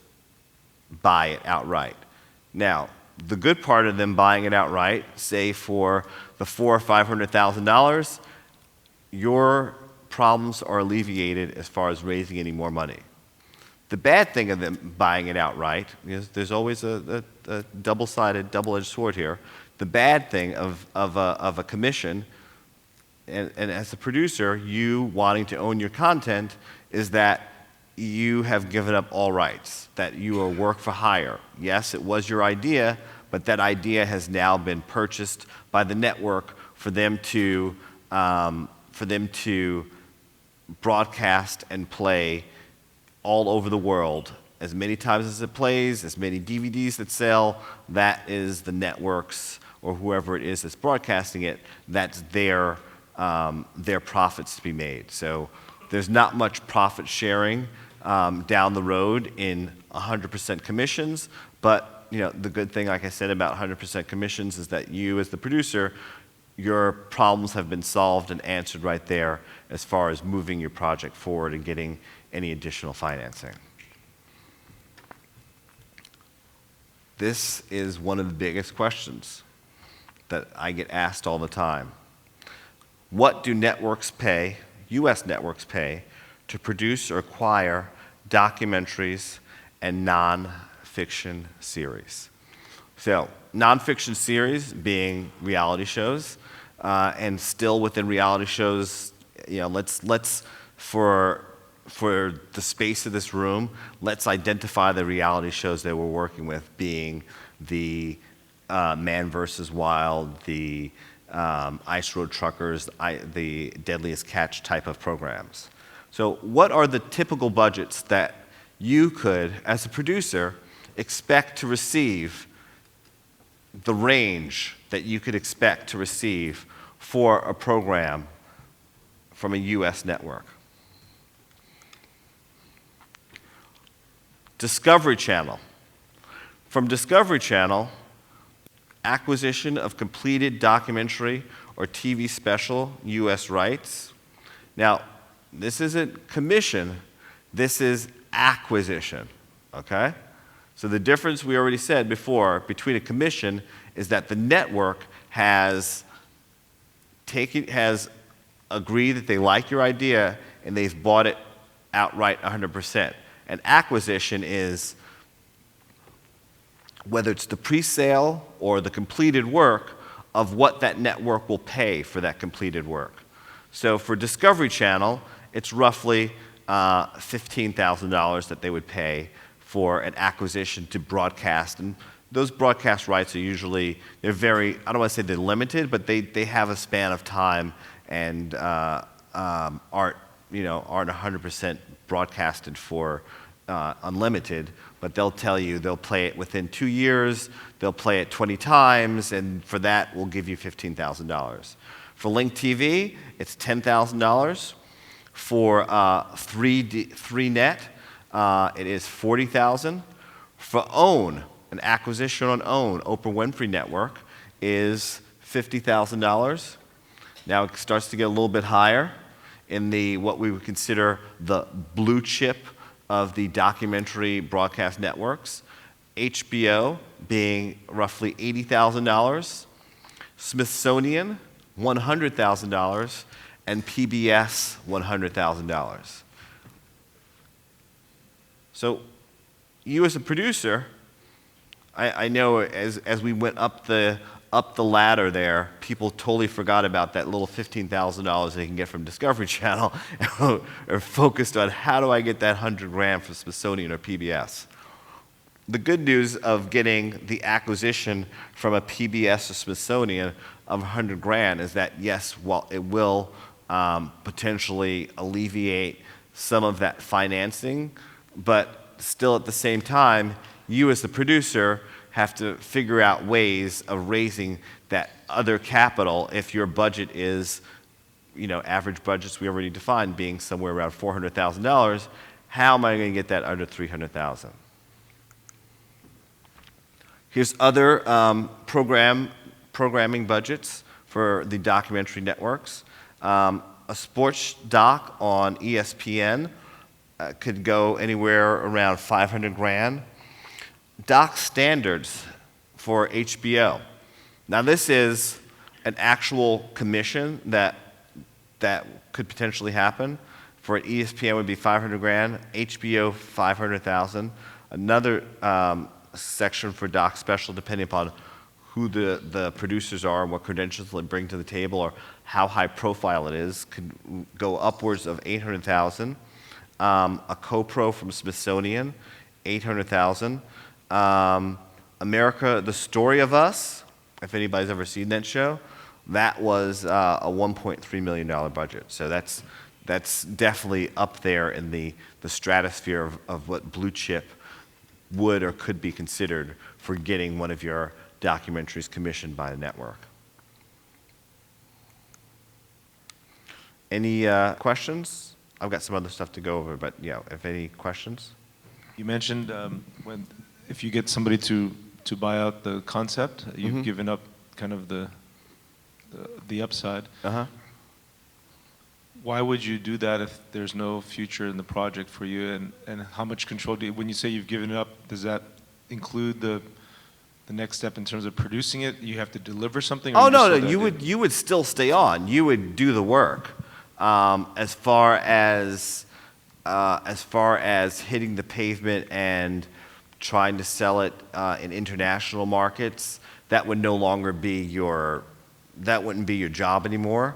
buy it outright. Now, the good part of them buying it outright, say for the $400,000 or $500,000, your problems are alleviated as far as raising any more money. The bad thing of them buying it outright, is there's always a double-sided, double-edged sword here. The bad thing of a commission, and as a producer, you wanting to own your content, is that you have given up all rights, that you are work for hire. Yes, it was your idea, but that idea has now been purchased by the network for them to broadcast and play all over the world. As many times as it plays, as many DVDs that sell, that is the networks or whoever it is that's broadcasting it, that's their profits to be made. So there's not much profit sharing down the road in 100% commissions, but the good thing, like I said, about 100% commissions is that you, as the producer, your problems have been solved and answered right there as far as moving your project forward and getting any additional financing. This is one of the biggest questions that I get asked all the time. What do networks pay, US networks pay, to produce or acquire documentaries and non-fiction series? So, non-fiction series being reality shows, and still within reality shows, let's for the space of this room, let's identify the reality shows that we're working with, being the Man vs. Wild, the Ice Road Truckers, the Deadliest Catch type of programs. So what are the typical budgets that you could, as a producer, expect to receive, the range that you could expect to receive for a program from a US network? Discovery Channel. From Discovery Channel, acquisition of completed documentary or TV special US rights. Now, this isn't commission, this is acquisition, okay? So the difference we already said before between a commission is that the network has agreed that they like your idea and they've bought it outright 100%. And acquisition is whether it's the pre-sale or the completed work of what that network will pay for that completed work. So for Discovery Channel, it's roughly $15,000 that they would pay for an acquisition to broadcast. And those broadcast rights are usually, they're very, I don't want to say they're limited, but they have a span of time and aren't 100% broadcasted for unlimited, but they'll tell you they'll play it within 2 years, they'll play it 20 times, and for that, we'll give you $15,000. For Link TV, it's $10,000. For 3net, it is $40,000. For OWN, an acquisition on OWN, Oprah Winfrey Network, is $50,000. Now it starts to get a little bit higher in what we would consider the blue chip of the documentary broadcast networks. HBO being roughly $80,000, Smithsonian $100,000, and PBS $100,000. So you as a producer, I know as we went up the ladder there, people totally forgot about that little $15,000 they can get from Discovery Channel and are focused on how do I get that $100,000 from Smithsonian or PBS. The good news of getting the acquisition from a PBS or Smithsonian of $100,000 is that yes, while it will potentially alleviate some of that financing, but still at the same time, you as the producer have to figure out ways of raising that other capital if your budget is, average budgets we already defined being somewhere around $400,000. How am I going to get that under $300,000? Here's other programming budgets for the documentary networks. A sports doc on ESPN could go anywhere around $500,000. Doc standards for HBO. Now this is an actual commission that could potentially happen. For an ESPN would be $500,000, HBO $500,000. Another section for doc special, depending upon who the producers are and what credentials they bring to the table or how high profile it is, could go upwards of $800,000. A co-pro from Smithsonian, $800,000. America, The Story of Us, if anybody's ever seen that show, that was a $1.3 million budget. So that's definitely up there in the stratosphere of what blue chip would or could be considered for getting one of your documentaries commissioned by a network. Any questions? I've got some other stuff to go over, but if any questions? You mentioned if you get somebody to buy out the concept, you've given up kind of the upside. Why would you do that if there's no future in the project for you? And how much control when you say you've given it up, does that include the next step in terms of producing it? You have to deliver something? Oh no, you would still stay on. You would do the work. As far as hitting the pavement and trying to sell it in international markets, that would no longer be that wouldn't be your job anymore.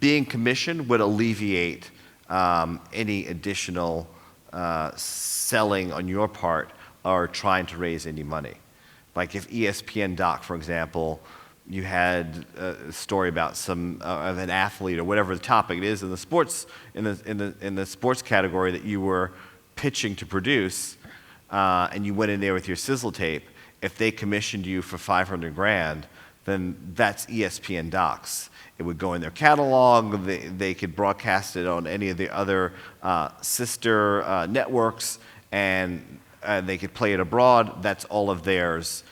Being commissioned would alleviate any additional selling on your part or trying to raise any money. Like if ESPN Doc, for example, you had a story about of an athlete or whatever the topic it is in the sports in the sports category that you were pitching to produce, and you went in there with your sizzle tape. If they commissioned you for $500,000, then that's ESPN Docs. It would go in their catalog. They could broadcast it on any of the other sister networks, and they could play it abroad. That's all of theirs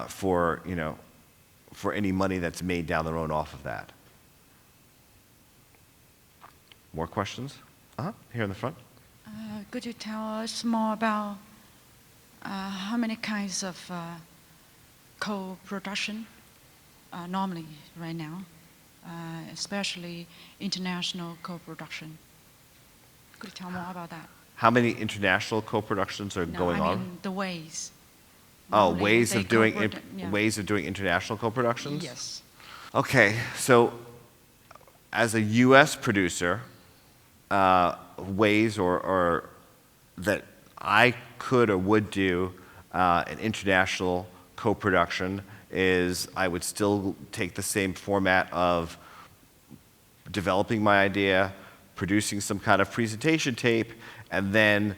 for any money that's made down the road off of that. More questions? Here in the front. Could you tell us more about how many kinds of co-production normally right now, especially international co-production? Could you tell more about that? How many international co-productions are going on? I mean the ways. Oh, ways of doing international co-productions? Yes. Okay, so as a U.S. producer, ways or that I could or would do an international co-production is I would still take the same format of developing my idea, producing some kind of presentation tape, and then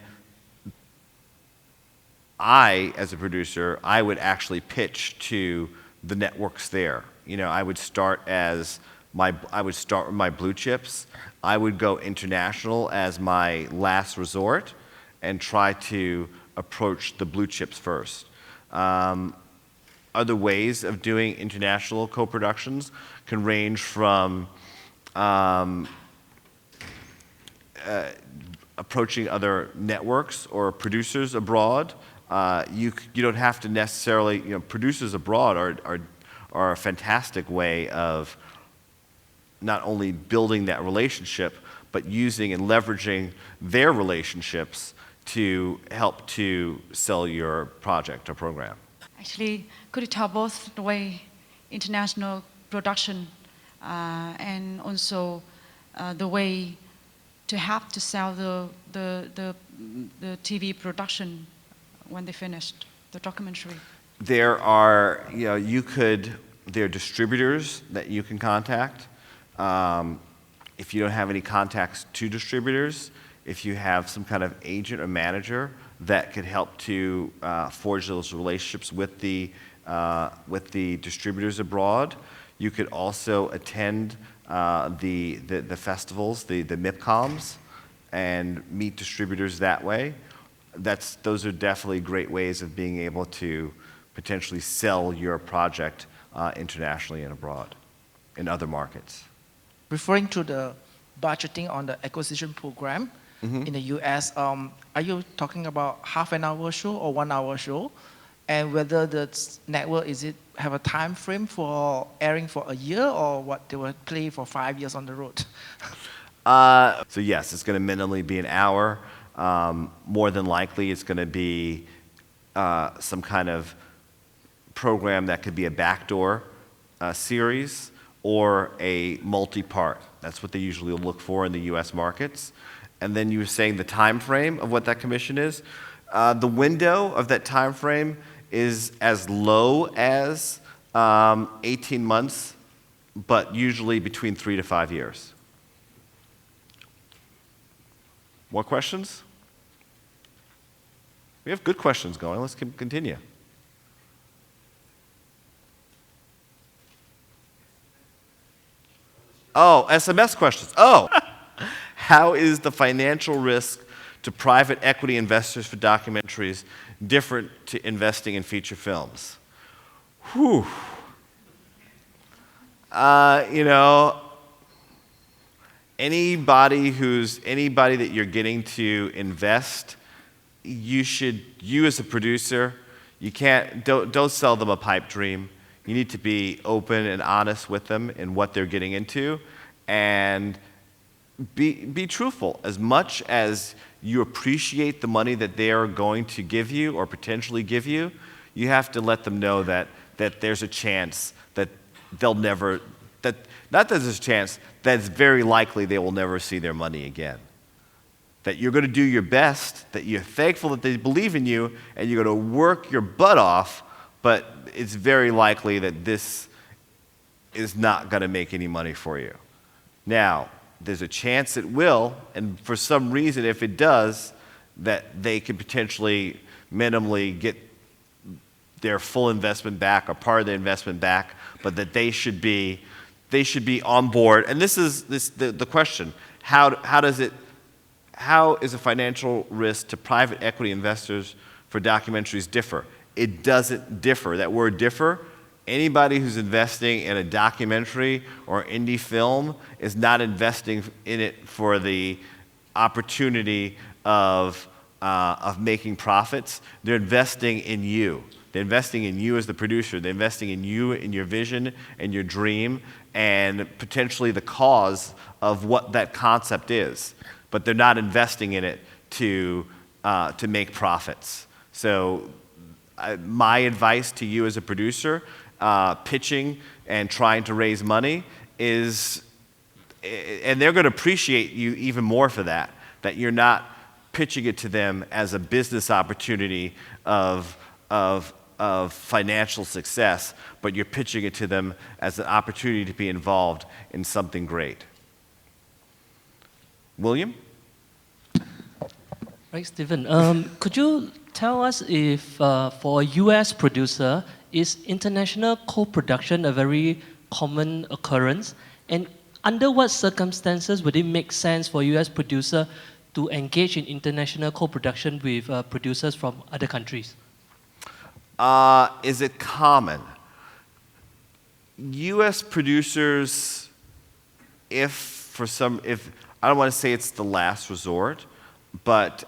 I, as a producer, I would actually pitch to the networks there. I would start with my blue chips. I would go international as my last resort and try to approach the blue chips first. Other ways of doing international co-productions can range from approaching other networks or producers abroad. You don't have to necessarily, producers abroad are a fantastic way of not only building that relationship, but using and leveraging their relationships to help to sell your project or program. Actually, could you tell both the way international production and also the way to have to sell the TV production when they finished the documentary? There are, there are distributors that you can contact. If you don't have any contacts to distributors, if you have some kind of agent or manager that could help to forge those relationships with the distributors abroad, you could also attend the festivals, the MIPCOMs, and meet distributors that way. Those are definitely great ways of being able to potentially sell your project internationally and abroad in other markets. Referring to the budgeting on the acquisition program in the US, are you talking about half an hour show or 1 hour show? And whether the network, have a time frame for airing for a year, or what they will play for 5 years on the road? So yes, it's going to minimally be an hour. More than likely, it's going to be some kind of program that could be a backdoor series or a multi-part. That's what they usually look for in the U.S. markets. And then you were saying the time frame of what that commission is. The window of that time frame is as low as 18 months, but usually between 3 to 5 years. More questions? We have good questions going. Let's continue. Oh, SMS questions. Oh, how is the financial risk to private equity investors for documentaries different to investing in feature films? Whew. Anybody that you're getting to invest, you as a producer, don't sell them a pipe dream. You need to be open and honest with them in what they're getting into, and be truthful. As much as you appreciate the money that they are going to give you or potentially give you, you have to let them know that there's a chance that not that there's a chance, that it's very likely they will never see their money again. That you're going to do your best, that you're thankful that they believe in you, and you're going to work your butt off, but it's very likely that this is not going to make any money for you. Now, there's a chance it will, and for some reason, if it does, that they could potentially minimally get their full investment back or part of the investment back, but that they should be on board. And this is the question: how is a financial risk to private equity investors for documentaries differ? It doesn't differ. That word differ, anybody who's investing in a documentary or indie film is not investing in it for the opportunity of making profits. They're investing in you. They're investing in you as the producer. They're investing in you, in your vision, and your dream, and potentially the cause of what that concept is. But they're not investing in it to make profits. So my advice to you as a producer, pitching and trying to raise money is, and they're going to appreciate you even more for that you're not pitching it to them as a business opportunity of financial success, but you're pitching it to them as an opportunity to be involved in something great. William? Right, Stephen. Could you tell us if for a US producer, is international co-production a very common occurrence? And under what circumstances would it make sense for a US producer to engage in international co-production with producers from other countries? Is it common? U.S. producers, if I don't want to say it's the last resort, but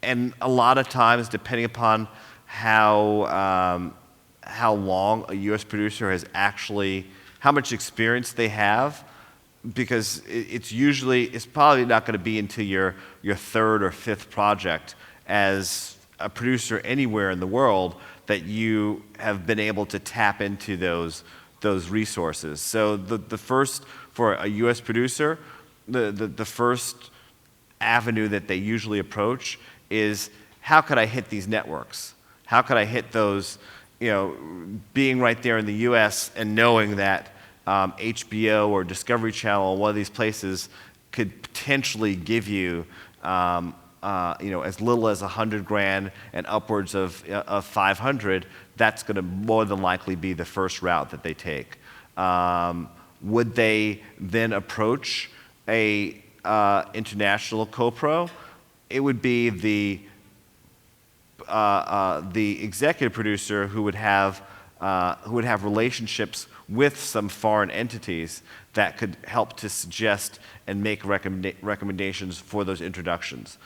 and a lot of times, depending upon how long a U.S. producer has actually, how much experience they have, because it's probably not going to be until your third or fifth project as a producer anywhere in the world that you have been able to tap into those resources. So the first, for a U.S. producer, the first avenue that they usually approach is, how could I hit these networks? How could I hit those, being right there in the U.S. and knowing that HBO or Discovery Channel, one of these places, could potentially give you, as little as $100,000 and upwards of 500. That's going to more than likely be the first route that they take. Would they then approach a international co-pro? It would be the executive producer who would have relationships with some foreign entities that could help to suggest and make recommendations for those introductions.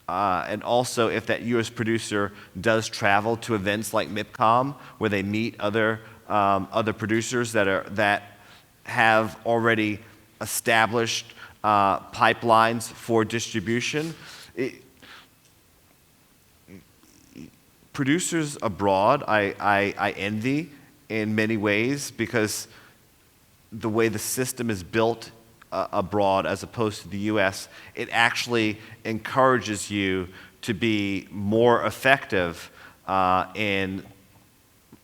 And also, if that U.S. producer does travel to events like MIPCOM, where they meet other producers that have already established pipelines for distribution. Producers abroad, I envy in many ways, because the way the system is built abroad as opposed to the U.S., it actually encourages you to be more effective in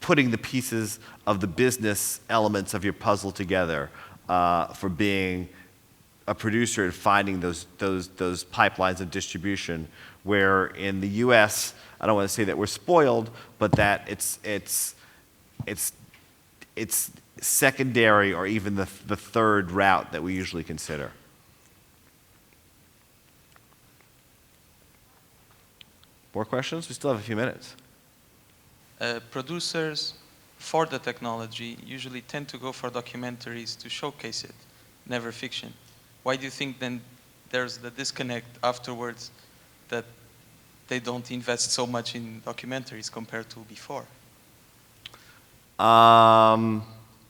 putting the pieces of the business elements of your puzzle together for being a producer and finding those pipelines of distribution. Where in the U.S., I don't want to say that we're spoiled, but that it's secondary or even the third route that we usually consider. More questions? We still have a few minutes. Producers for the technology usually tend to go for documentaries to showcase it, never fiction. Why do you think then there's the disconnect afterwards that they don't invest so much in documentaries compared to before?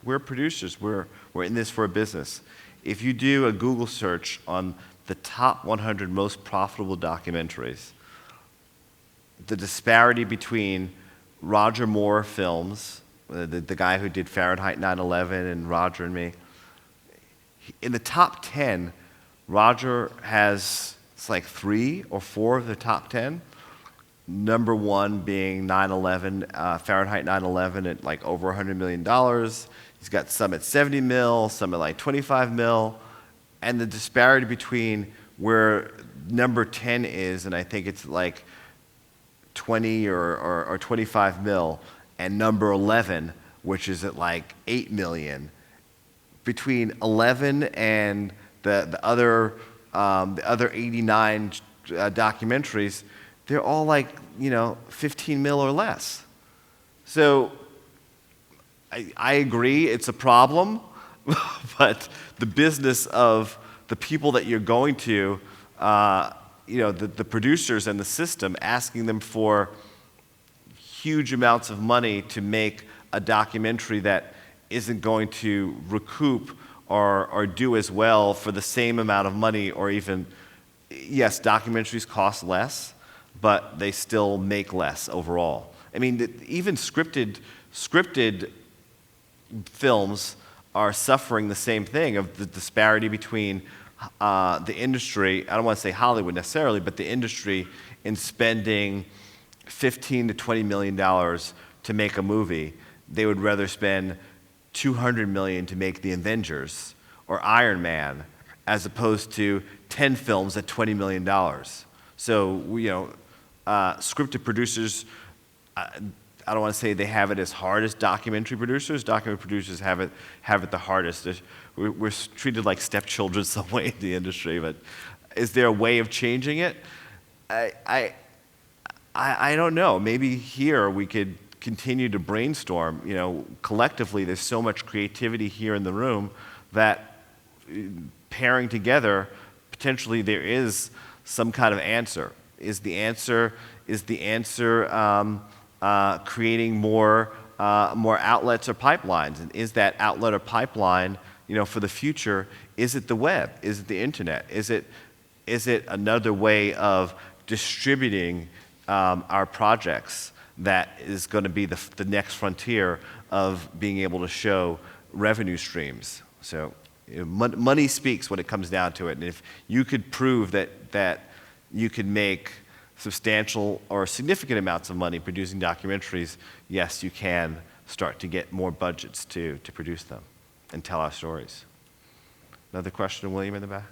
We're producers. We're in this for a business. If you do a Google search on the top 100 most profitable documentaries, the disparity between Roger Moore films, the guy who did Fahrenheit 9/11 and Roger and Me, in the top 10, Roger has, it's like 3 or 4 of the top 10. Number 1 being 9/11, Fahrenheit 9/11 at like over $100 million. He's got some at 70 mil, some at like 25 mil. And the disparity between where number 10 is, and I think it's like 20 or 25 mil, and number 11, which is at like 8 million. Between 11 and the other 89 documentaries, they're all like, 15 mil or less. So I agree it's a problem, but the business of the people that you're going to, the producers and the system, asking them for huge amounts of money to make a documentary that isn't going to recoup or do as well for the same amount of money, or even, yes, documentaries cost less, but they still make less overall. I mean, even scripted films are suffering the same thing of the disparity between the industry, I don't want to say Hollywood necessarily, but the industry in spending $15 to $20 million to make a movie. They would rather spend $200 million to make The Avengers or Iron Man, as opposed to 10 films at $20 million. So, scripted producers, I don't want to say they have it as hard as documentary producers. Documentary producers have it the hardest. We're treated like stepchildren some way in the industry, but is there a way of changing it? I don't know. Maybe here we could continue to brainstorm. Collectively, there's so much creativity here in the room that pairing together, potentially there is some kind of answer. Is the answer creating more outlets or pipelines? And is that outlet or pipeline, for the future, is it the web? Is it the internet? Is it another way of distributing our projects that is going to be the next frontier of being able to show revenue streams? So money speaks when it comes down to it. And if you could prove that you could make substantial or significant amounts of money producing documentaries, yes, you can start to get more budgets to produce them and tell our stories. Another question, William, in the back?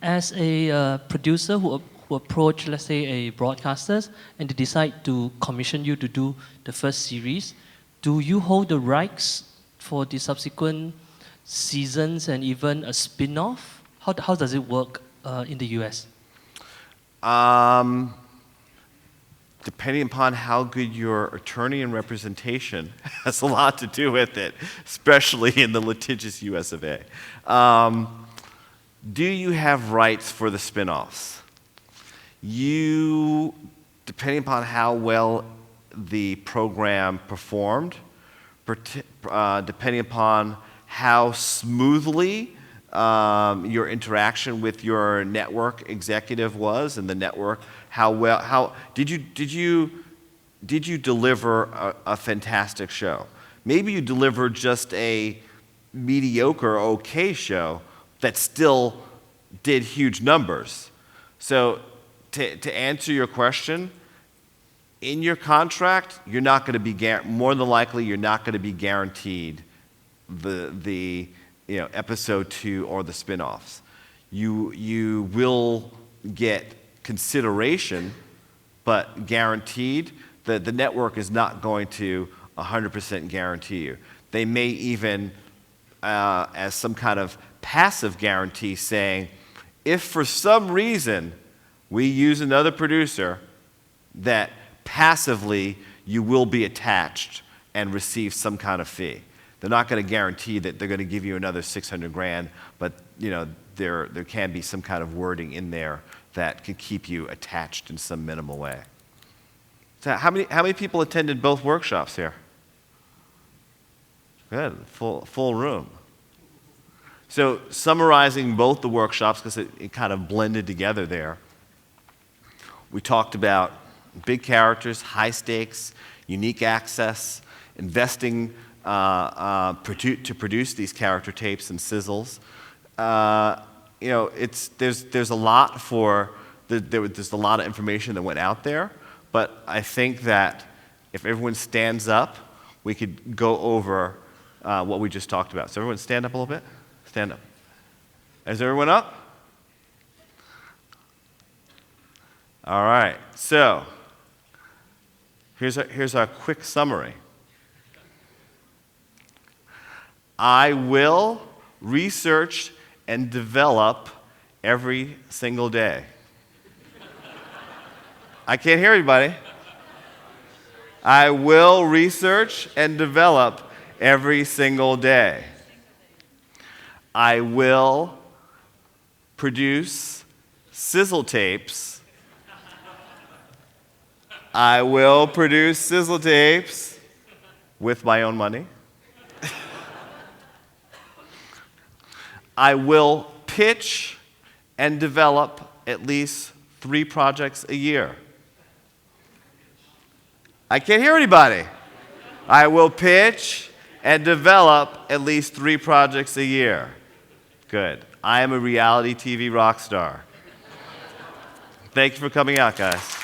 As a producer who approach, let's say, a broadcaster, and they decide to commission you to do the first series, do you hold the rights for the subsequent seasons and even a spin-off? How does it work in the US? Depending upon how good your attorney and representation has a lot to do with it, especially in the litigious US of A. Do you have rights for the spin-offs? Depending upon how well the program performed, depending upon how smoothly your interaction with your network executive was, and the network, how did you deliver a fantastic show? Maybe you delivered just a mediocre, okay show that still did huge numbers. So to answer your question, in your contract, you're not going to be more than likely you're not going to be guaranteed the episode 2 or the spin-offs. You will get consideration, but guaranteed, the network is not going to 100% guarantee you. They may even, as some kind of passive guarantee, saying, if for some reason we use another producer, that passively you will be attached and receive some kind of fee. They're not going to guarantee that they're going to give you another $600,000, but there can be some kind of wording in there that can keep you attached in some minimal way. So how many people attended both workshops here? Good, full room. So summarizing both the workshops, because it kind of blended together there, we talked about big characters, high stakes, unique access, investing to produce these character tapes and sizzles. There's a lot there's a lot of information that went out there, but I think that if everyone stands up, we could go over what we just talked about. So everyone stand up a little bit. Stand up. Is everyone up? All right. So here's our quick summary. I will research and develop every single day. I can't hear anybody. I will research and develop every single day. I will produce sizzle tapes. I will produce sizzle tapes with my own money. I will pitch and develop at least 3 projects a year. I can't hear anybody. I will pitch and develop at least 3 projects a year. Good. I am a reality TV rock star. Thank you for coming out, guys.